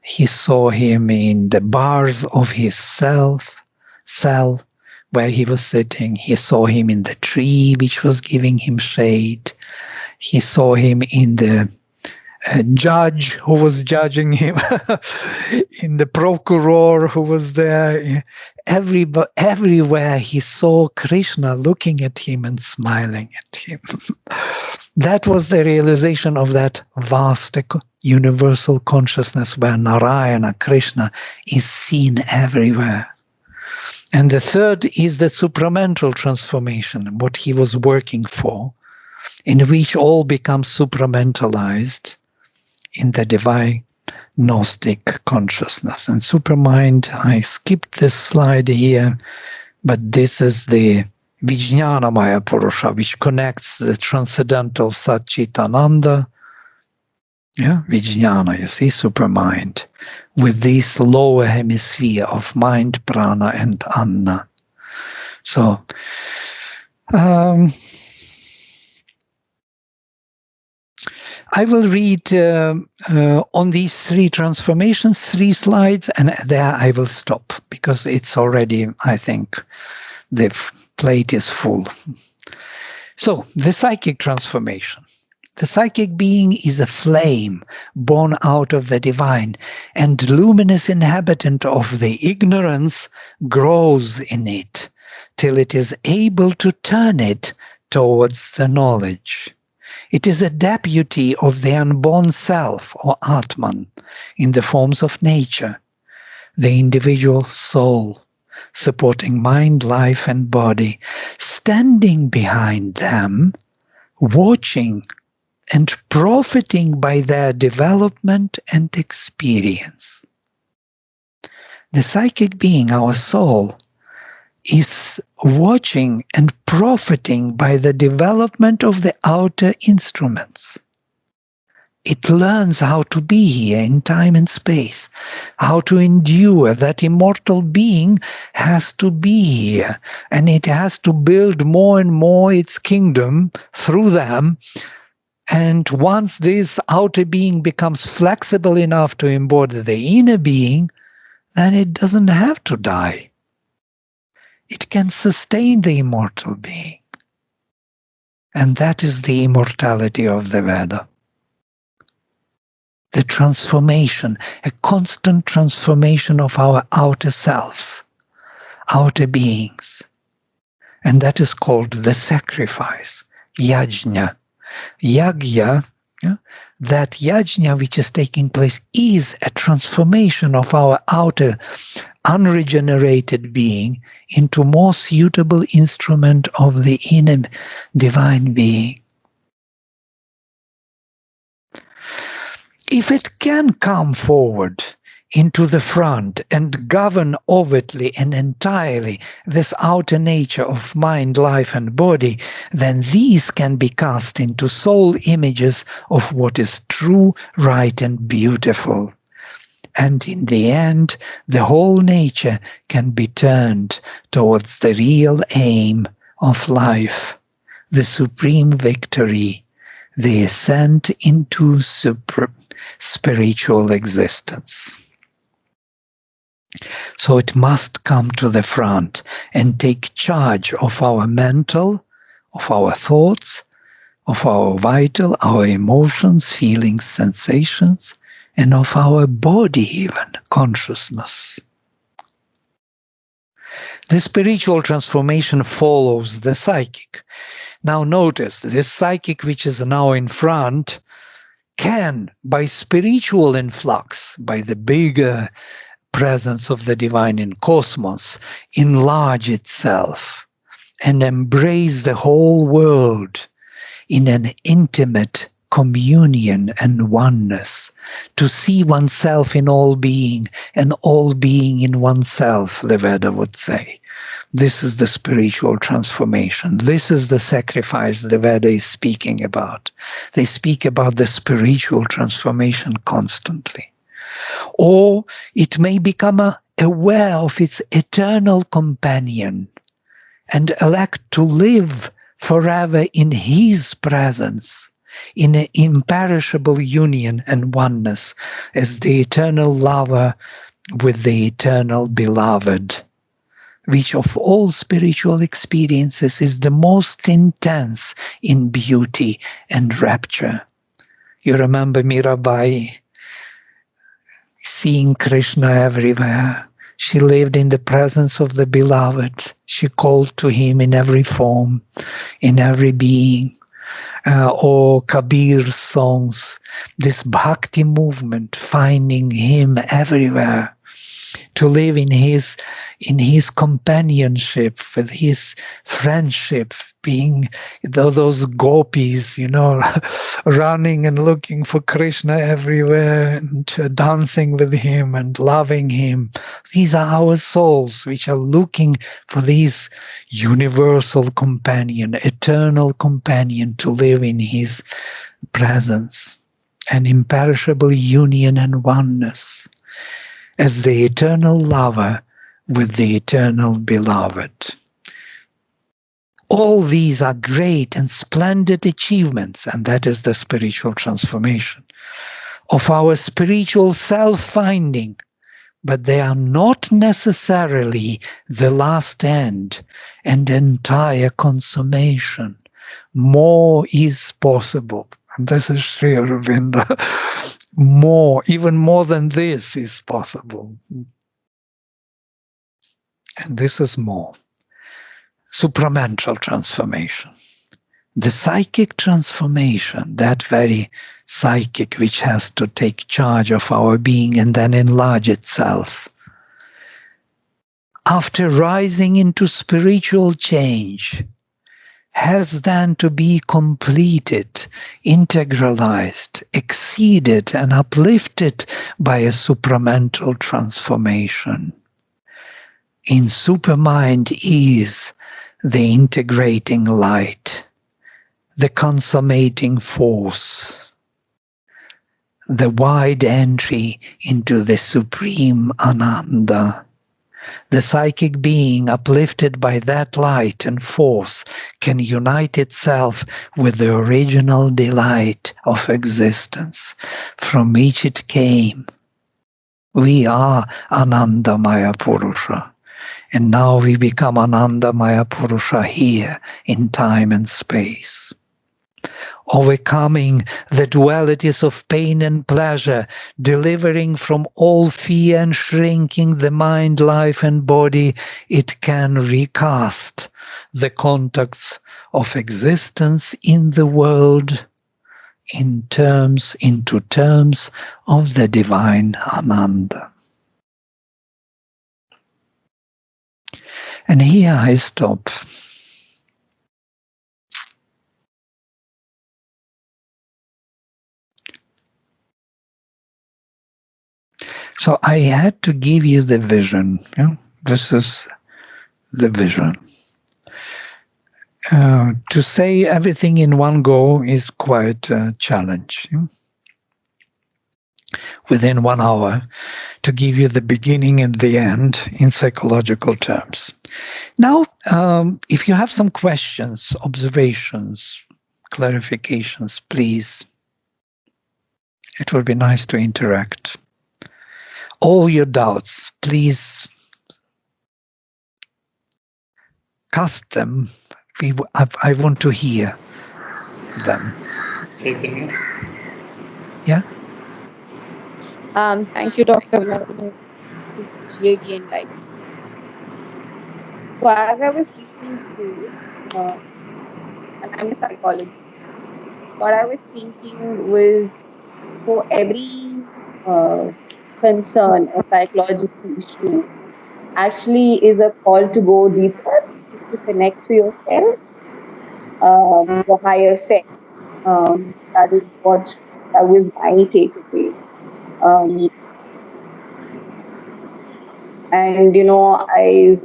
B: He saw him in the bars of his cell where he was sitting. He saw him in the tree which was giving him shade. He saw him in the judge who was judging him, in the procureur who was there. Everywhere he saw Krishna looking at him and smiling at him. That was the realization of that vast universal consciousness where Narayana, Krishna, is seen everywhere. And the third is the supramental transformation, what he was working for, in which all becomes supramentalized in the divine Gnostic consciousness. And supermind, I skipped this slide here, but this is the Vijnanamaya Purusha, which connects the transcendental Satchitananda, Vijnana, you see, supermind, with this lower hemisphere of mind, prana, and anna. So, I will read on these three transformations, 3 slides, and there I will stop, because it's already, I think, the plate is full. So, the psychic transformation. The psychic being is a flame born out of the divine, and luminous inhabitant of the ignorance grows in it, till it is able to turn it towards the knowledge. It is a deputy of the unborn self, or Atman, in the forms of nature, the individual soul, supporting mind, life, and body, standing behind them, watching and profiting by their development and experience. The psychic being, our soul, is watching and profiting by the development of the outer instruments. It learns how to be here in time and space, how to endure. That immortal being has to be here, and it has to build more and more its kingdom through them. And once this outer being becomes flexible enough to embody the inner being, then it doesn't have to die. It can sustain the immortal being. And that is the immortality of the Veda. the transformation, a constant transformation of our outer selves, outer beings. And that is called the sacrifice, yajna. Yagya, yeah, that yajna which is taking place is a transformation of our outer unregenerated being into more suitable instrument of the inner divine being. If it can come forward into the front and govern overtly and entirely this outer nature of mind, life, and body, then these can be cast into soul images of what is true, right, and beautiful. And in the end, the whole nature can be turned towards the real aim of life, the supreme victory, the ascent into spiritual existence. So it must come to the front and take charge of our mental, of our thoughts, of our vital, our emotions, feelings, sensations, and of our body even, consciousness. The spiritual transformation follows the psychic. Now notice, this psychic which is now in front can, by spiritual influx, by the bigger presence of the divine in cosmos, enlarge itself and embrace the whole world in an intimate communion and oneness, to see oneself in all being and all being in oneself, the Veda would say. This is the spiritual transformation. This is the sacrifice the Veda is speaking about. They speak about the spiritual transformation constantly. Or it may become aware of its eternal companion and elect to live forever in his presence, in an imperishable union and oneness as the eternal lover with the eternal beloved, which of all spiritual experiences is the most intense in beauty and rapture. You remember Mirabai seeing Krishna everywhere. She lived in the presence of the beloved. She called to him in every form, in every being. Or Kabir's songs, this bhakti movement, finding him everywhere, to live in his companionship, with his friendship, being those gopis, running and looking for Krishna everywhere and dancing with him and loving him. These are our souls which are looking for this universal companion, eternal companion, to live in his presence, an imperishable union and oneness as the eternal lover with the eternal beloved. All these are great and splendid achievements, and that is the spiritual transformation of our spiritual self-finding, but they are not necessarily the last end and entire consummation. More is possible. And this is Sri Aurobindo. More, even more than this is possible. And this is more. Supramental transformation. The psychic transformation, that very psychic which has to take charge of our being and then enlarge itself. After rising into spiritual change, has then to be completed, integralized, exceeded, and uplifted by a supramental transformation. In supermind is the integrating light, the consummating force, the wide entry into the supreme Ananda. The psychic being, uplifted by that light and force, can unite itself with the original delight of existence from which it came. We are Anandamaya Purusha, and now we become Anandamaya Purusha here in time and space. overcoming the dualities of pain and pleasure, delivering from all fear and shrinking the mind, life, and body, it can recast the contacts of existence in the world into terms of the divine Ananda. And here I stop. So I had to give you the vision. Yeah? This is the vision. To say everything in one go is quite a challenge. Yeah? Within 1 hour, to give you the beginning and the end in psychological terms. Now, if you have some questions, observations, clarifications, please. It would be nice to interact. All your doubts, please cast them. I want to hear them.
C: Chaitanya?
B: Yeah?
F: Thank you, Dr. Vladimir. This is really enlightening. So as I was listening to you, and I'm a psychologist, what I was thinking was for every concern or psychological issue actually is a call to go deeper, is to connect to yourself, your higher self. That is what that was my takeaway. And the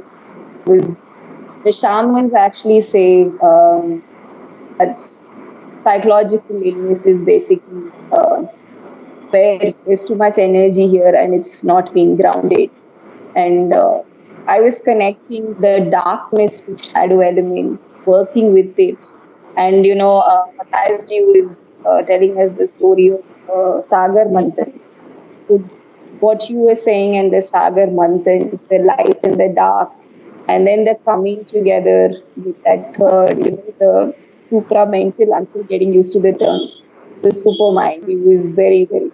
F: shamans actually say that psychological illness is basically where there's too much energy here and it's not being grounded. And I was connecting the darkness to shadow element, working with it. And Matthias is telling us the story of Sagar Manthan. So what you were saying and the Sagar Manthan, the light and the dark, and then the coming together with that third, the supramental, I'm still getting used to the terms, the supermind. It was very, very,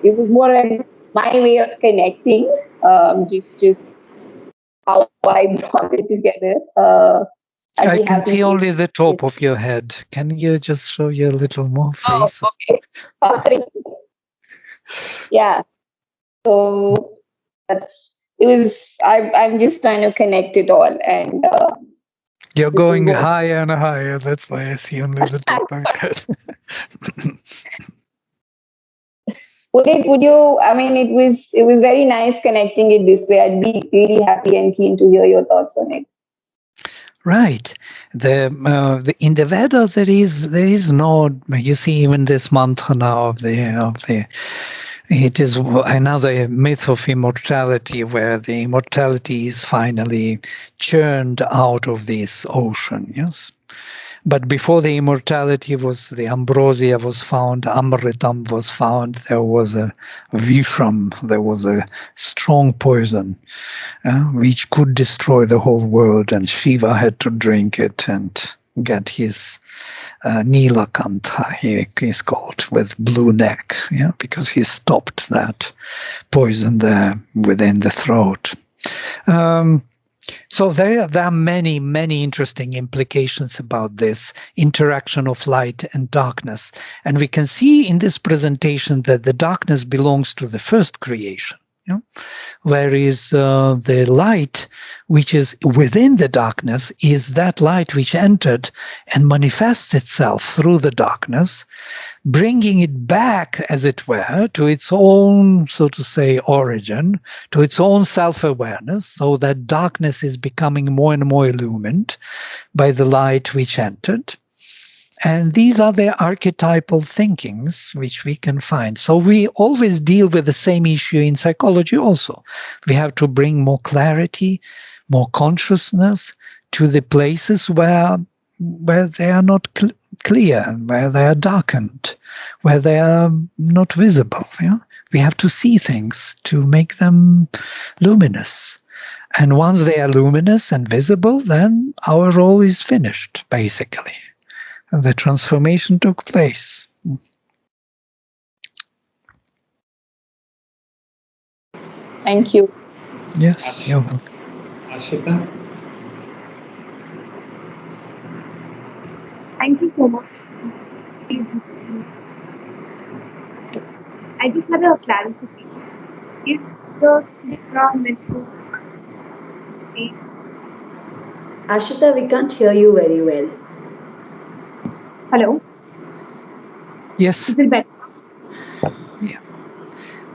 F: it was more my way of connecting, just how I brought it together.
B: I can see only the top of your head. Can you just show your little more face?
F: Oh, okay. Sorry. Yeah. So I'm just trying to connect it all. And
B: you're going higher and higher. That's why I see only the top of your head.
F: Would you, it was very nice connecting it this way. I'd be really happy and keen to hear your thoughts on it.
B: Right. In the Veda there is no, you see, even this mantra now of the it is another myth of immortality, where the immortality is finally churned out of this ocean. Yes. But before the immortality was, the ambrosia was found, amritam was found, there was a visham, there was a strong poison which could destroy the whole world, and Shiva had to drink it and get his Nilakantha, he is called, with blue neck, because he stopped that poison there within the throat. So there are many, many interesting implications about this interaction of light and darkness. And we can see in this presentation that the darkness belongs to the first creation. Whereas the light, which is within the darkness, is that light which entered and manifests itself through the darkness, bringing it back, as it were, to its own, so to say, origin, to its own self-awareness, so that darkness is becoming more and more illumined by the light which entered. And these are the archetypal thinkings which we can find. So we always deal with the same issue in psychology also. We have to bring more clarity, more consciousness to the places where they are not clear, where they are darkened, where they are not visible. We have to see things to make them luminous. And once they are luminous and visible, then our role is finished, basically. And the transformation took place.
F: Thank you.
B: Yes, you're welcome.
C: Ashita?
G: Thank you so much. I just had a clarification. Is the supramental
A: Ashita, we can't hear you very well.
G: hello?
B: Yes.
G: Is it better?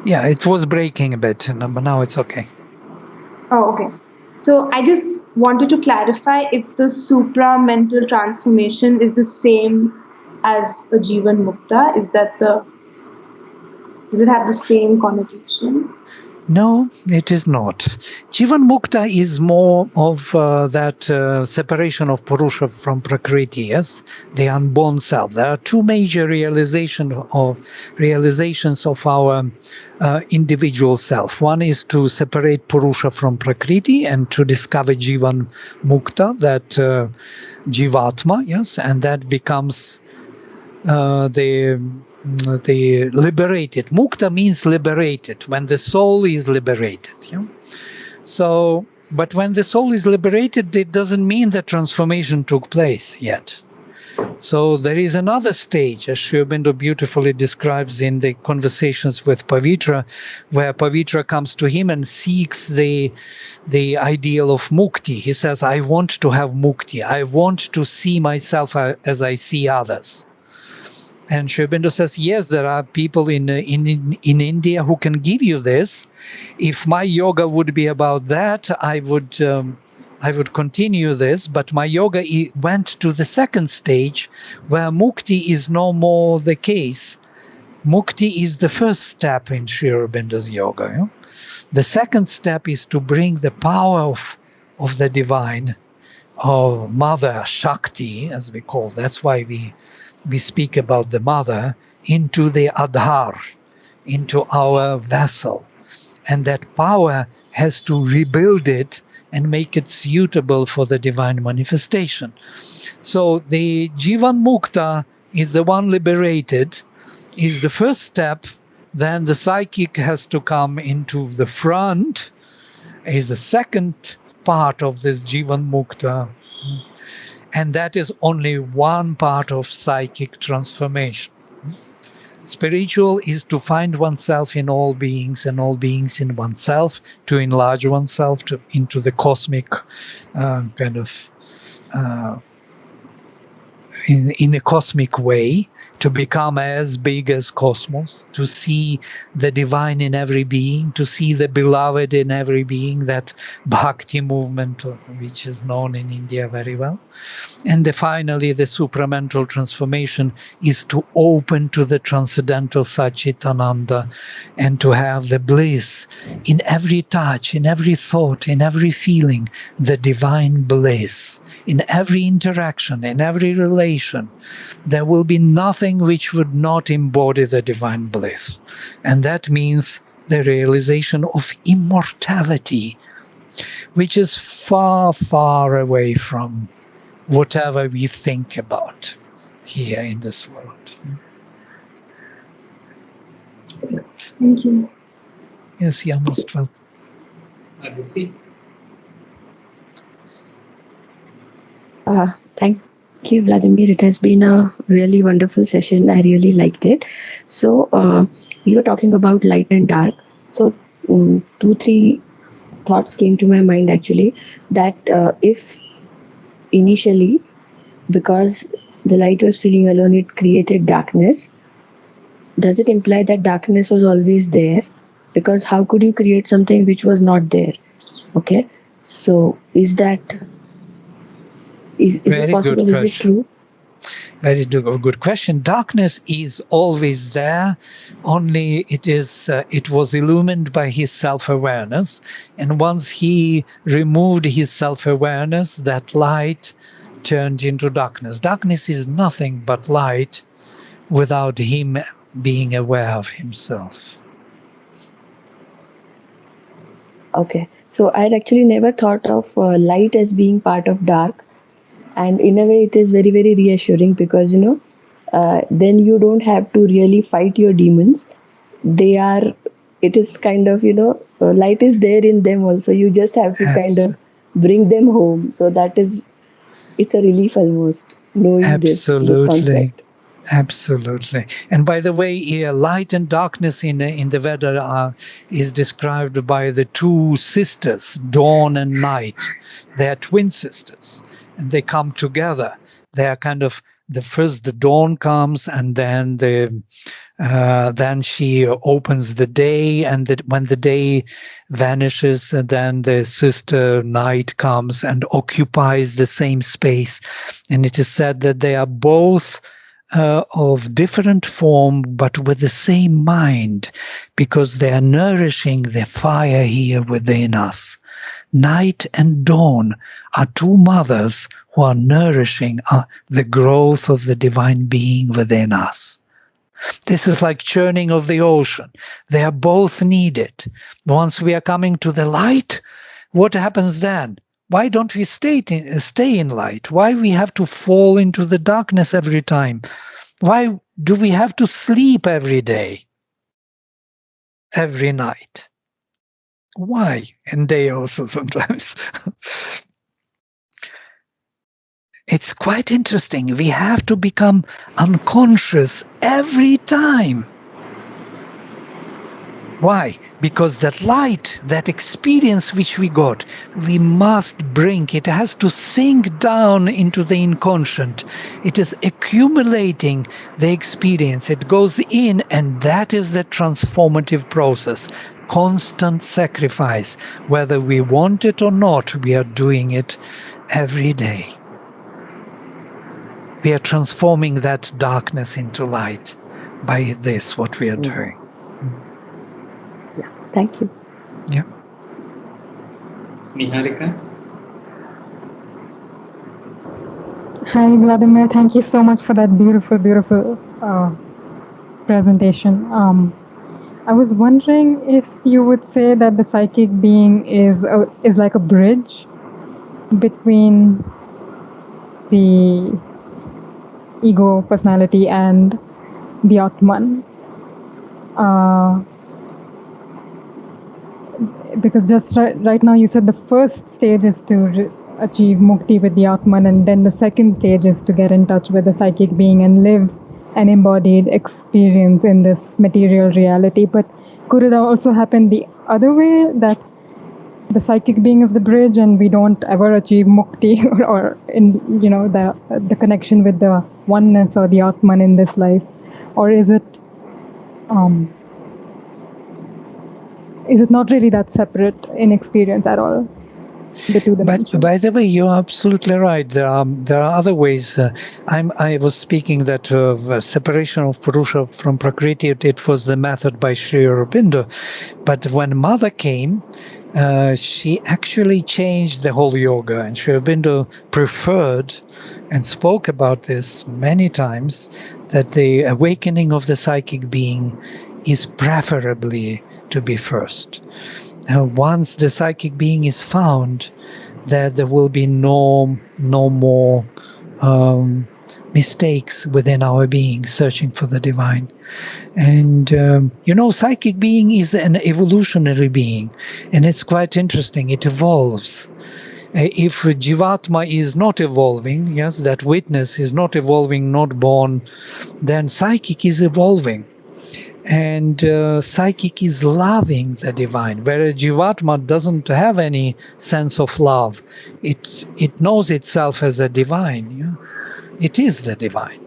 B: Yeah, it was breaking a bit, but now it's okay.
G: Oh, okay. So I just wanted to clarify if the supramental transformation is the same as a Jivan Mukta. Does it have the same connotation?
B: No, it is not. Jivan Mukta is more of that separation of Purusa from Prakriti, yes? The unborn self. There are two major realizations of our individual self. One is to separate Purusa from Prakriti and to discover Jivan Mukta, that Jivatma, yes? And that becomes the liberated. Mukta means liberated, when the soul is liberated. Yeah? So, but when the soul is liberated, it doesn't mean that transformation took place yet. So there is another stage, as Sri Aurobindo beautifully describes in the conversations with Pavitra, where Pavitra comes to him and seeks the ideal of mukti. He says, I want to have mukti. I want to see myself as I see others. And Sri Aurobindo says, yes, there are people in India who can give you this. If my yoga would be about that, I would continue this. But my yoga went to the second stage, where mukti is no more the case. Mukti is the first step in Sri Aurobindo's yoga. Yeah? The second step is to bring the power of the divine, of Mother Shakti, as we call. That's why we speak about the mother, into the Adhar, into our vessel. And that power has to rebuild it and make it suitable for the divine manifestation. So the Jivan Mukta is the one liberated, is the first step. Then the psychic has to come into the front, is the second part of this Jivan Mukta. And that is only one part of psychic transformation. Spiritual is to find oneself in all beings and all beings in oneself, to enlarge oneself into the cosmic in a cosmic way, to become as big as cosmos, to see the divine in every being, to see the beloved in every being, that bhakti movement which is known in India very well. And finally, the supramental transformation is to open to the transcendental Satchitananda and to have the bliss in every touch, in every thought, in every feeling, the divine bliss. In every interaction, in every relation, there will be nothing which would not embody the divine bliss. And that means the realization of immortality, which is far, far away from whatever we think about here in this world.
G: Thank you.
B: Yes, you're most welcome.
C: Aditi?
E: Thank you, Vladimir. It has been a really wonderful session. I really liked it. So, we were talking about light and dark. So, 2-3 thoughts came to my mind actually, that if initially, because the light was feeling alone, it created darkness, does it imply that darkness was always there? Because how could you create something which was not there? Okay, so is it possible? Is it true?
B: Very good question. Darkness is always there, only it was illumined by his self-awareness. And once he removed his self-awareness, that light turned into darkness. Darkness is nothing but light without him being aware of himself.
E: Okay. So I'd actually never thought of light as being part of dark, and in a way, it is very, very reassuring because then you don't have to really fight your demons. They are. It is kind of light is there in them also. You just have to kind
B: Abs-
E: of bring them home. So that is, it's a relief almost knowing this
B: Absolutely.
E: concept.
B: Absolutely. And by the way, light and darkness in the Veda is described by the two sisters, dawn and night. They are twin sisters, and they come together. They are kind of the dawn comes, and then then she opens the day, and when the day vanishes, then the sister night comes and occupies the same space. And it is said that they are both of different form, but with the same mind, because they are nourishing the fire here within us. Night and dawn are two mothers who are nourishing the growth of the divine being within us. This is like churning of the ocean. They are both needed. Once we are coming to the light, what happens then? Why don't we stay in light? Why we have to fall into the darkness every time? Why do we have to sleep every day, every night? Why? And day also sometimes. It's quite interesting. We have to become unconscious every time. Why? Because that light, that experience which we got, we must bring. It has to sink down into the inconscient. It is accumulating the experience. It goes in, and that is the transformative process. Constant sacrifice. Whether we want it or not, we are doing it every day. We are transforming that darkness into light by this, what we are doing.
E: Thank you.
B: Yeah.
C: Niharika?
H: Hi, Vladimir. Thank you so much for that beautiful, beautiful presentation. I was wondering if you would say that the psychic being is like a bridge between the ego personality and the Atman. Because just right now you said the first stage is to achieve mukti with the Atman, and then the second stage is to get in touch with the psychic being and live an embodied experience in this material reality. But could it also happen the other way, that the psychic being is the bridge and we don't ever achieve mukti or in the connection with the oneness or the Atman in this life? Or is it not really that separate in experience at all, the two dimensions?
B: But by the way, you're absolutely right. There are other ways. I was speaking that separation of Purusa from Prakriti, it was the method by Sri Aurobindo. But when Mother came, she actually changed the whole yoga, and Sri Aurobindo preferred and spoke about this many times, that the awakening of the psychic being is preferably to be first. Once the psychic being is found, that there will be no more mistakes within our being searching for the divine. And psychic being is an evolutionary being, and it's quite interesting. It evolves. If Jivatma is not evolving, yes, that witness is not evolving, not born, then psychic is evolving. And psychic is loving the divine, whereas Jivatma doesn't have any sense of love. It knows itself as a divine. Yeah? It is the divine.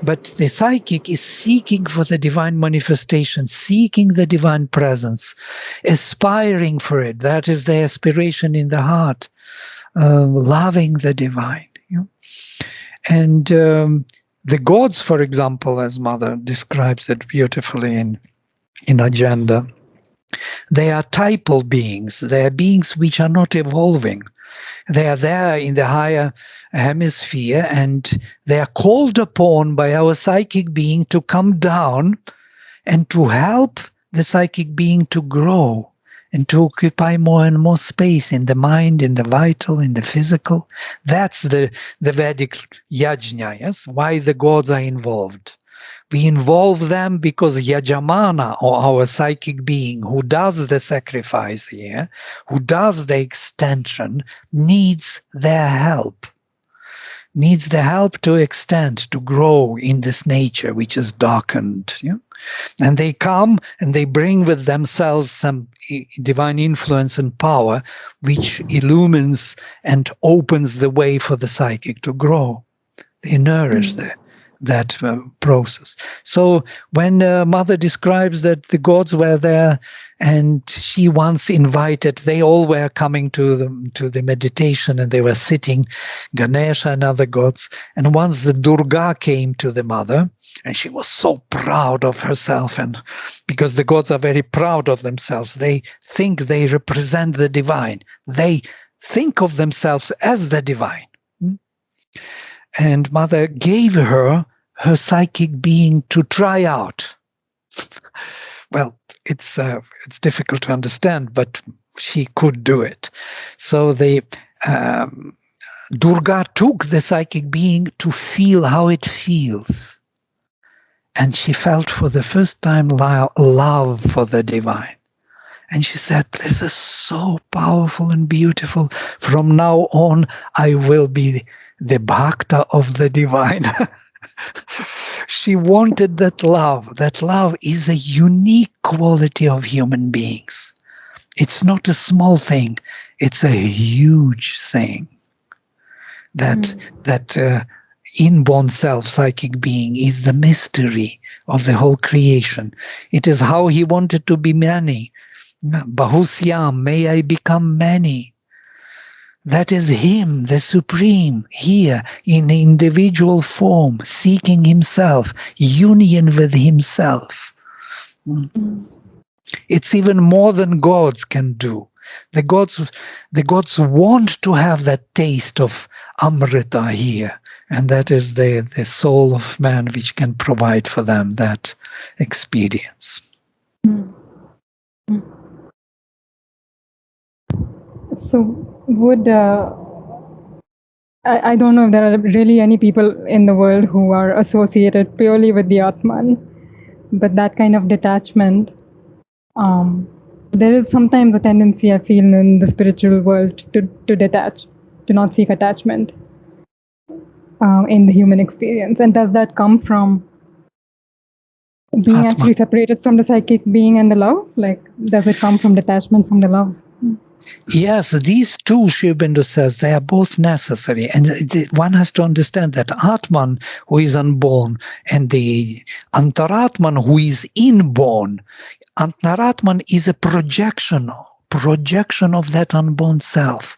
B: But the psychic is seeking for the divine manifestation, seeking the divine presence, aspiring for it. That is the aspiration in the heart, loving the divine. Yeah? And the gods, for example, as Mother describes it beautifully in Agenda, they are typal beings. They are beings which are not evolving. They are there in the higher hemisphere, and they are called upon by our psychic being to come down and to help the psychic being to grow and to occupy more and more space in the mind, in the vital, in the physical. That's the Vedic yajna, yes? Why the gods are involved. We involve them because Yajamana, or our psychic being, who does the sacrifice here, who does the extension, needs their help. Needs the help to extend, to grow in this nature which is darkened. Yeah? And they come and they bring with themselves some divine influence and power which illumines and opens the way for the psychic to grow. They nourish that process. So when Mother describes that the gods were there and she once invited, they all were coming to the meditation and they were sitting, Ganesha and other gods. And once the Durga came to the Mother, and she was so proud of herself, and because the gods are very proud of themselves, they think they represent the divine. They think of themselves as the divine. And Mother gave her psychic being to try out. Well, it's difficult to understand, but she could do it. So Durga took the psychic being to feel how it feels. And she felt for the first time love for the divine. And she said, this is so powerful and beautiful. From now on, I will be the bhakta of the divine. She wanted that love. That love is a unique quality of human beings. It's not a small thing. It's a huge thing. That inborn self, psychic being, is the mystery of the whole creation. It is how he wanted to be many. Bahusyam, may I become many. That is him, the Supreme, here in individual form, seeking himself, union with himself. It's even more than gods can do. The gods want to have that taste of Amrita here, and that is the soul of man which can provide for them that experience.
H: So would I don't know if there are really any people in the world who are associated purely with the Atman, but that kind of detachment, there is sometimes a tendency I feel in the spiritual world to detach, to not seek attachment in the human experience. And does that come from being
B: Atman.
H: actually separated from the psychic being and the love? Like, does it come from detachment from the love?
B: Yes, these two, Sri Aurobindo says, they are both necessary. And one has to understand that Atman, who is unborn, and the Antaratman, who is inborn, Antaratman is a projection of that unborn self.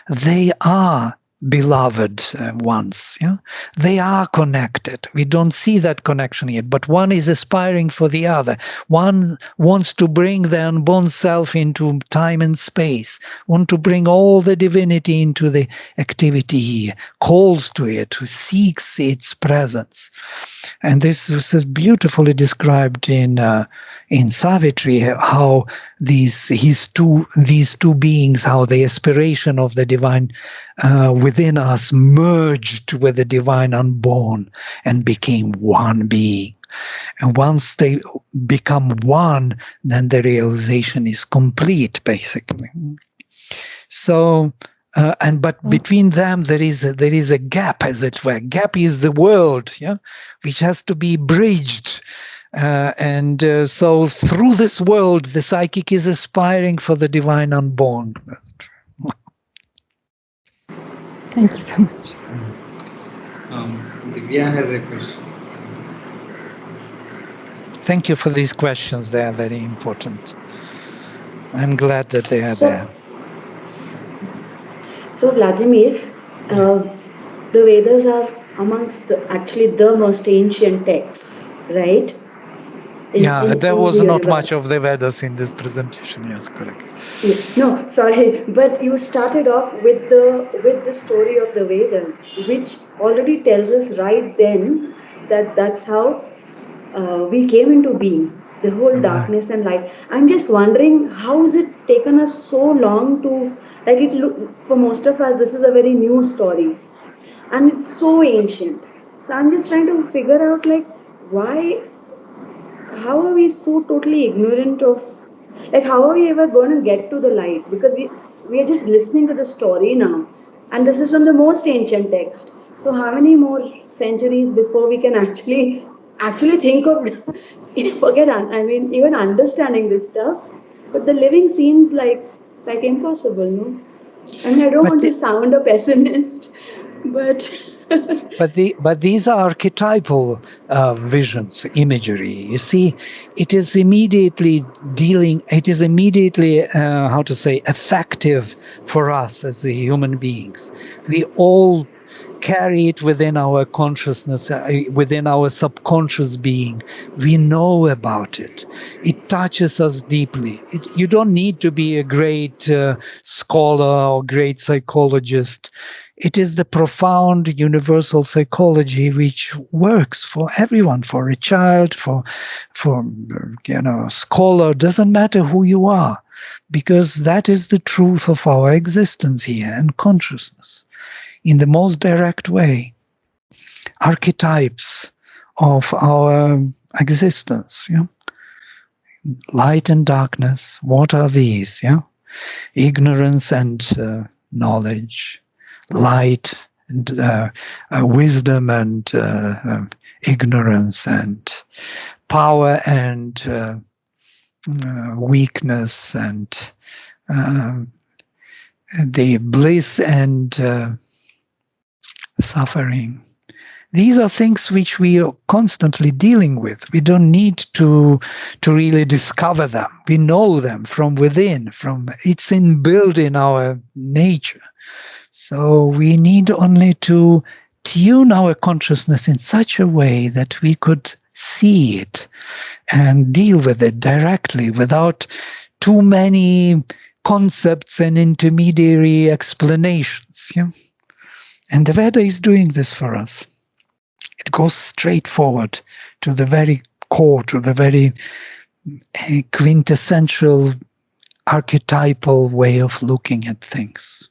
B: They are beloved ones. Yeah? They are connected. We don't see that connection yet, but one is aspiring for the other. One wants to bring the unborn self into time and space, want to bring all the divinity into the activity here, calls to it, seeks its presence. And this is beautifully described in Savitri, how these two beings, how the aspiration of the divine within us merged with the divine unborn and became one being. And once they become one, then the realization is complete, basically. So, but between them there is a gap, as it were. Gap is the world, yeah, which has to be bridged. So through this world, the psychic is aspiring for the divine unborn.
H: Thank you so much.
C: Divya has a question.
B: Thank you for these questions. They are very important. I'm glad that they are there.
A: So, Vladimir, the Vedas are amongst the most ancient texts, right?
B: There was
A: the
B: not
A: universe.
B: much of the Vedas in this presentation. Yes, correct.
A: No, sorry, but you started off with the story of the Vedas, which already tells us right then that that's how we came into being. the whole darkness and light. I'm just wondering, how has it taken us so long to, like, it look, for most of us, this is a very new story and it's so ancient. So I'm just trying to figure out, like, why, how are we so totally ignorant of, like, how are we ever going to get to the light? Because we are just listening to the story now, and this is from the most ancient text. So how many more centuries before we can actually think of forget I mean even understanding this stuff? But the living seems like impossible, no? I mean, I don't want to sound a pessimist, but
B: But these are archetypal visions, imagery. You see, it is immediately how to say, effective for us as the human beings. We all carry it within our consciousness, within our subconscious being. We know about it. It touches us deeply. You don't need to be a great scholar or great psychologist. It is the profound universal psychology which works for everyone, for a child, for scholar. Doesn't matter who you are, because that is the truth of our existence here and consciousness. In the most direct way, archetypes of our existence. Yeah? Light and darkness. What are these? Yeah, ignorance and knowledge. Light and wisdom and ignorance, and power and weakness, and the bliss and suffering. These are things which we are constantly dealing with. We don't need to really discover them. We know them from within. It's inbuilt in our nature. So we need only to tune our consciousness in such a way that we could see it and deal with it directly without too many concepts and intermediary explanations. Yeah? And the Veda is doing this for us. It goes straight forward to the very core, to the very quintessential archetypal way of looking at things,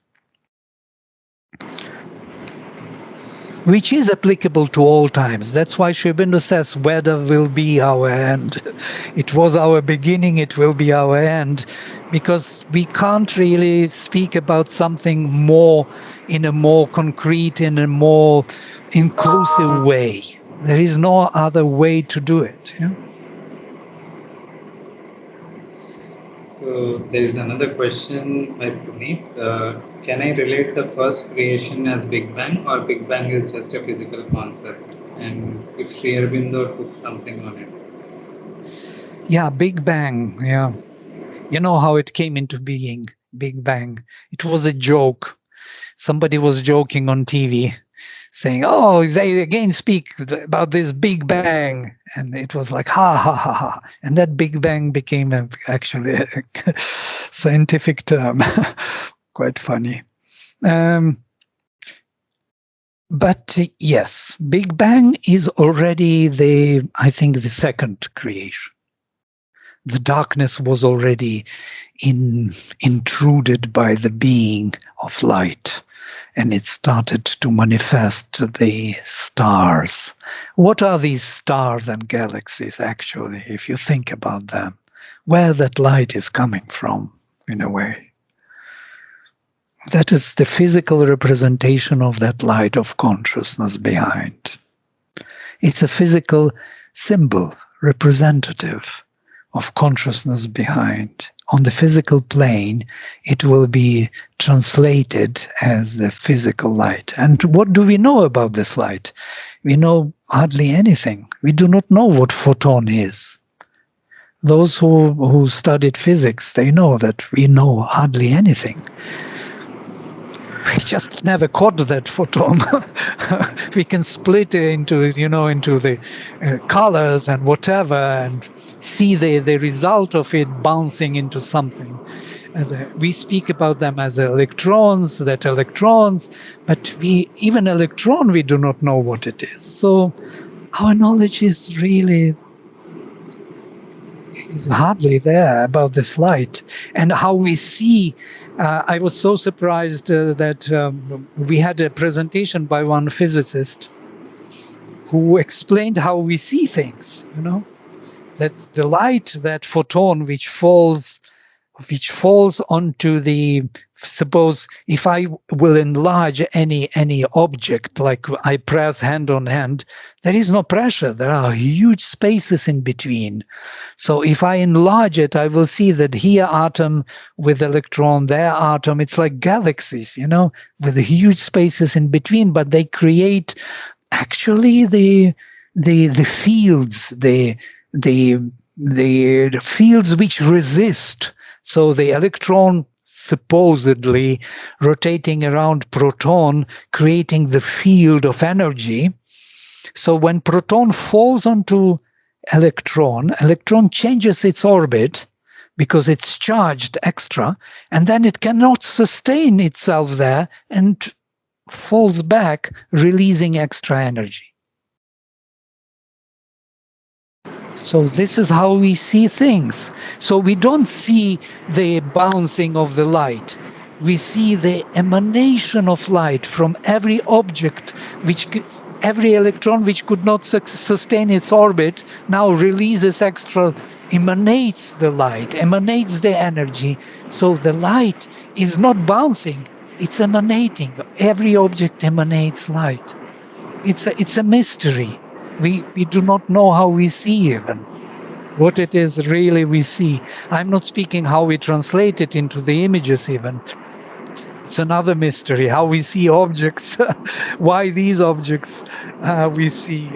B: which is applicable to all times. That's why Sri Aurobindo says, Veda will be our end. It was our beginning, it will be our end, because we can't really speak about something more in a more concrete, in a more inclusive way. There is no other way to do it. Yeah?
C: So there is another question by Puneet. Can I relate the first creation as Big Bang, or Big Bang is just a physical concept? And if Sri Aurobindo took something on it?
B: Yeah, Big Bang. Yeah. You know how it came into being, Big Bang. It was a joke. Somebody was joking on TV, saying, oh, they again speak about this Big Bang. And it was like, ha, ha, ha, ha. And that Big Bang became actually a scientific term. Quite funny. But yes, Big Bang is already I think the second creation. The darkness was already intruded by the being of light, and it started to manifest the stars. What are these stars and galaxies, actually, if you think about them? Where that light is coming from, in a way. That is the physical representation of that light of consciousness behind. It's a physical symbol, representative of consciousness behind. On the physical plane, it will be translated as the physical light. And what do we know about this light? We know hardly anything. We do not know what photon is. Those who studied physics, they know that we know hardly anything. We just never caught that photon. We can split it into the colors and whatever, and see the result of it bouncing into something. We speak about them as electrons, but even electron, we do not know what it is. So our knowledge is really is hardly there about this light and how we see. I was so surprised that we had a presentation by one physicist who explained how we see things, that the light, that photon which falls onto the, suppose if I will enlarge any object, like I press hand on hand, there is no pressure, there are huge spaces in between. So if I enlarge it, I will see that here atom with electron, there atom, it's like galaxies, with huge spaces in between, but they create actually the fields, the fields which resist. So the electron supposedly rotating around proton, creating the field of energy. So when proton falls onto electron changes its orbit because it's charged extra, and then it cannot sustain itself there and falls back, releasing extra energy. So this is how we see things. So we don't see the bouncing of the light. We see the emanation of light from every object, every electron which could not sustain its orbit now releases extra, emanates the light, emanates the energy. So the light is not bouncing, it's emanating. Every object emanates light. It's a mystery. We do not know how we see even what it is really we see. I'm not speaking how we translate it into the images even. It's another mystery, how we see objects, why these objects we see,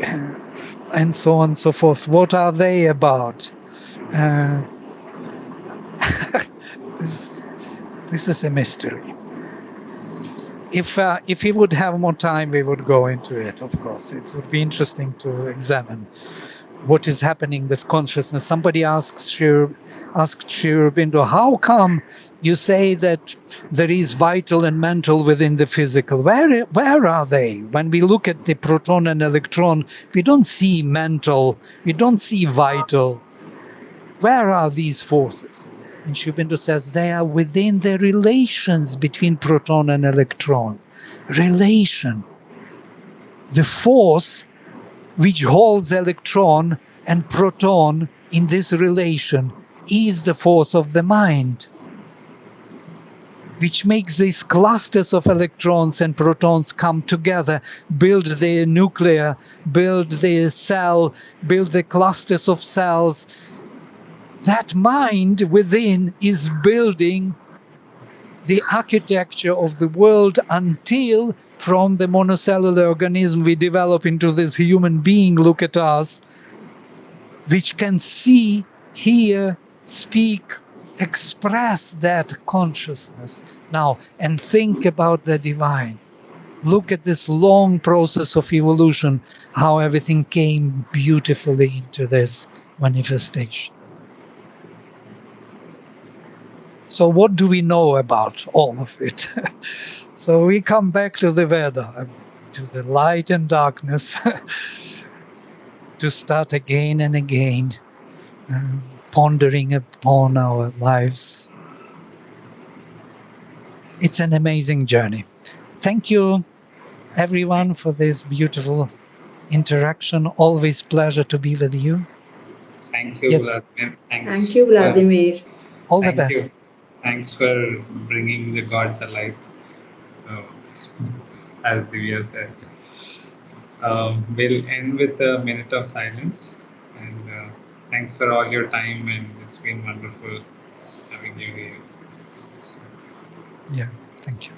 B: and so on and so forth. What are they about? This is a mystery. If we would have more time, we would go into it, of course. It would be interesting to examine what is happening with consciousness. Somebody asked Sri Aurobindo, how come you say that there is vital and mental within the physical? Where are they? When we look at the proton and electron, we don't see mental, we don't see vital. Where are these forces? And Sri Aurobindo says they are within the relations between proton and electron. Relation. The force which holds electron and proton in this relation is the force of the mind, which makes these clusters of electrons and protons come together, build the nuclear, build the cell, build the clusters of cells. That mind within is building the architecture of the world until from the monocellular organism we develop into this human being, look at us, which can see, hear, speak, express that consciousness now and think about the divine. Look at this long process of evolution, how everything came beautifully into this manifestation. So what do we know about all of it? So we come back to the Veda, to the light and darkness, to start again and again, pondering upon our lives. It's an amazing journey. Thank you, everyone, for this beautiful interaction. Always pleasure to be with you.
C: Thank you,
B: Yes.
C: Vladimir.
A: Thank you, Vladimir.
B: All the
C: Thank
B: best.
C: you. Thanks for bringing the gods alive. So, as Divya said, we'll end with a minute of silence. And thanks for all your time, and it's been wonderful having you here.
B: Yeah, thank you.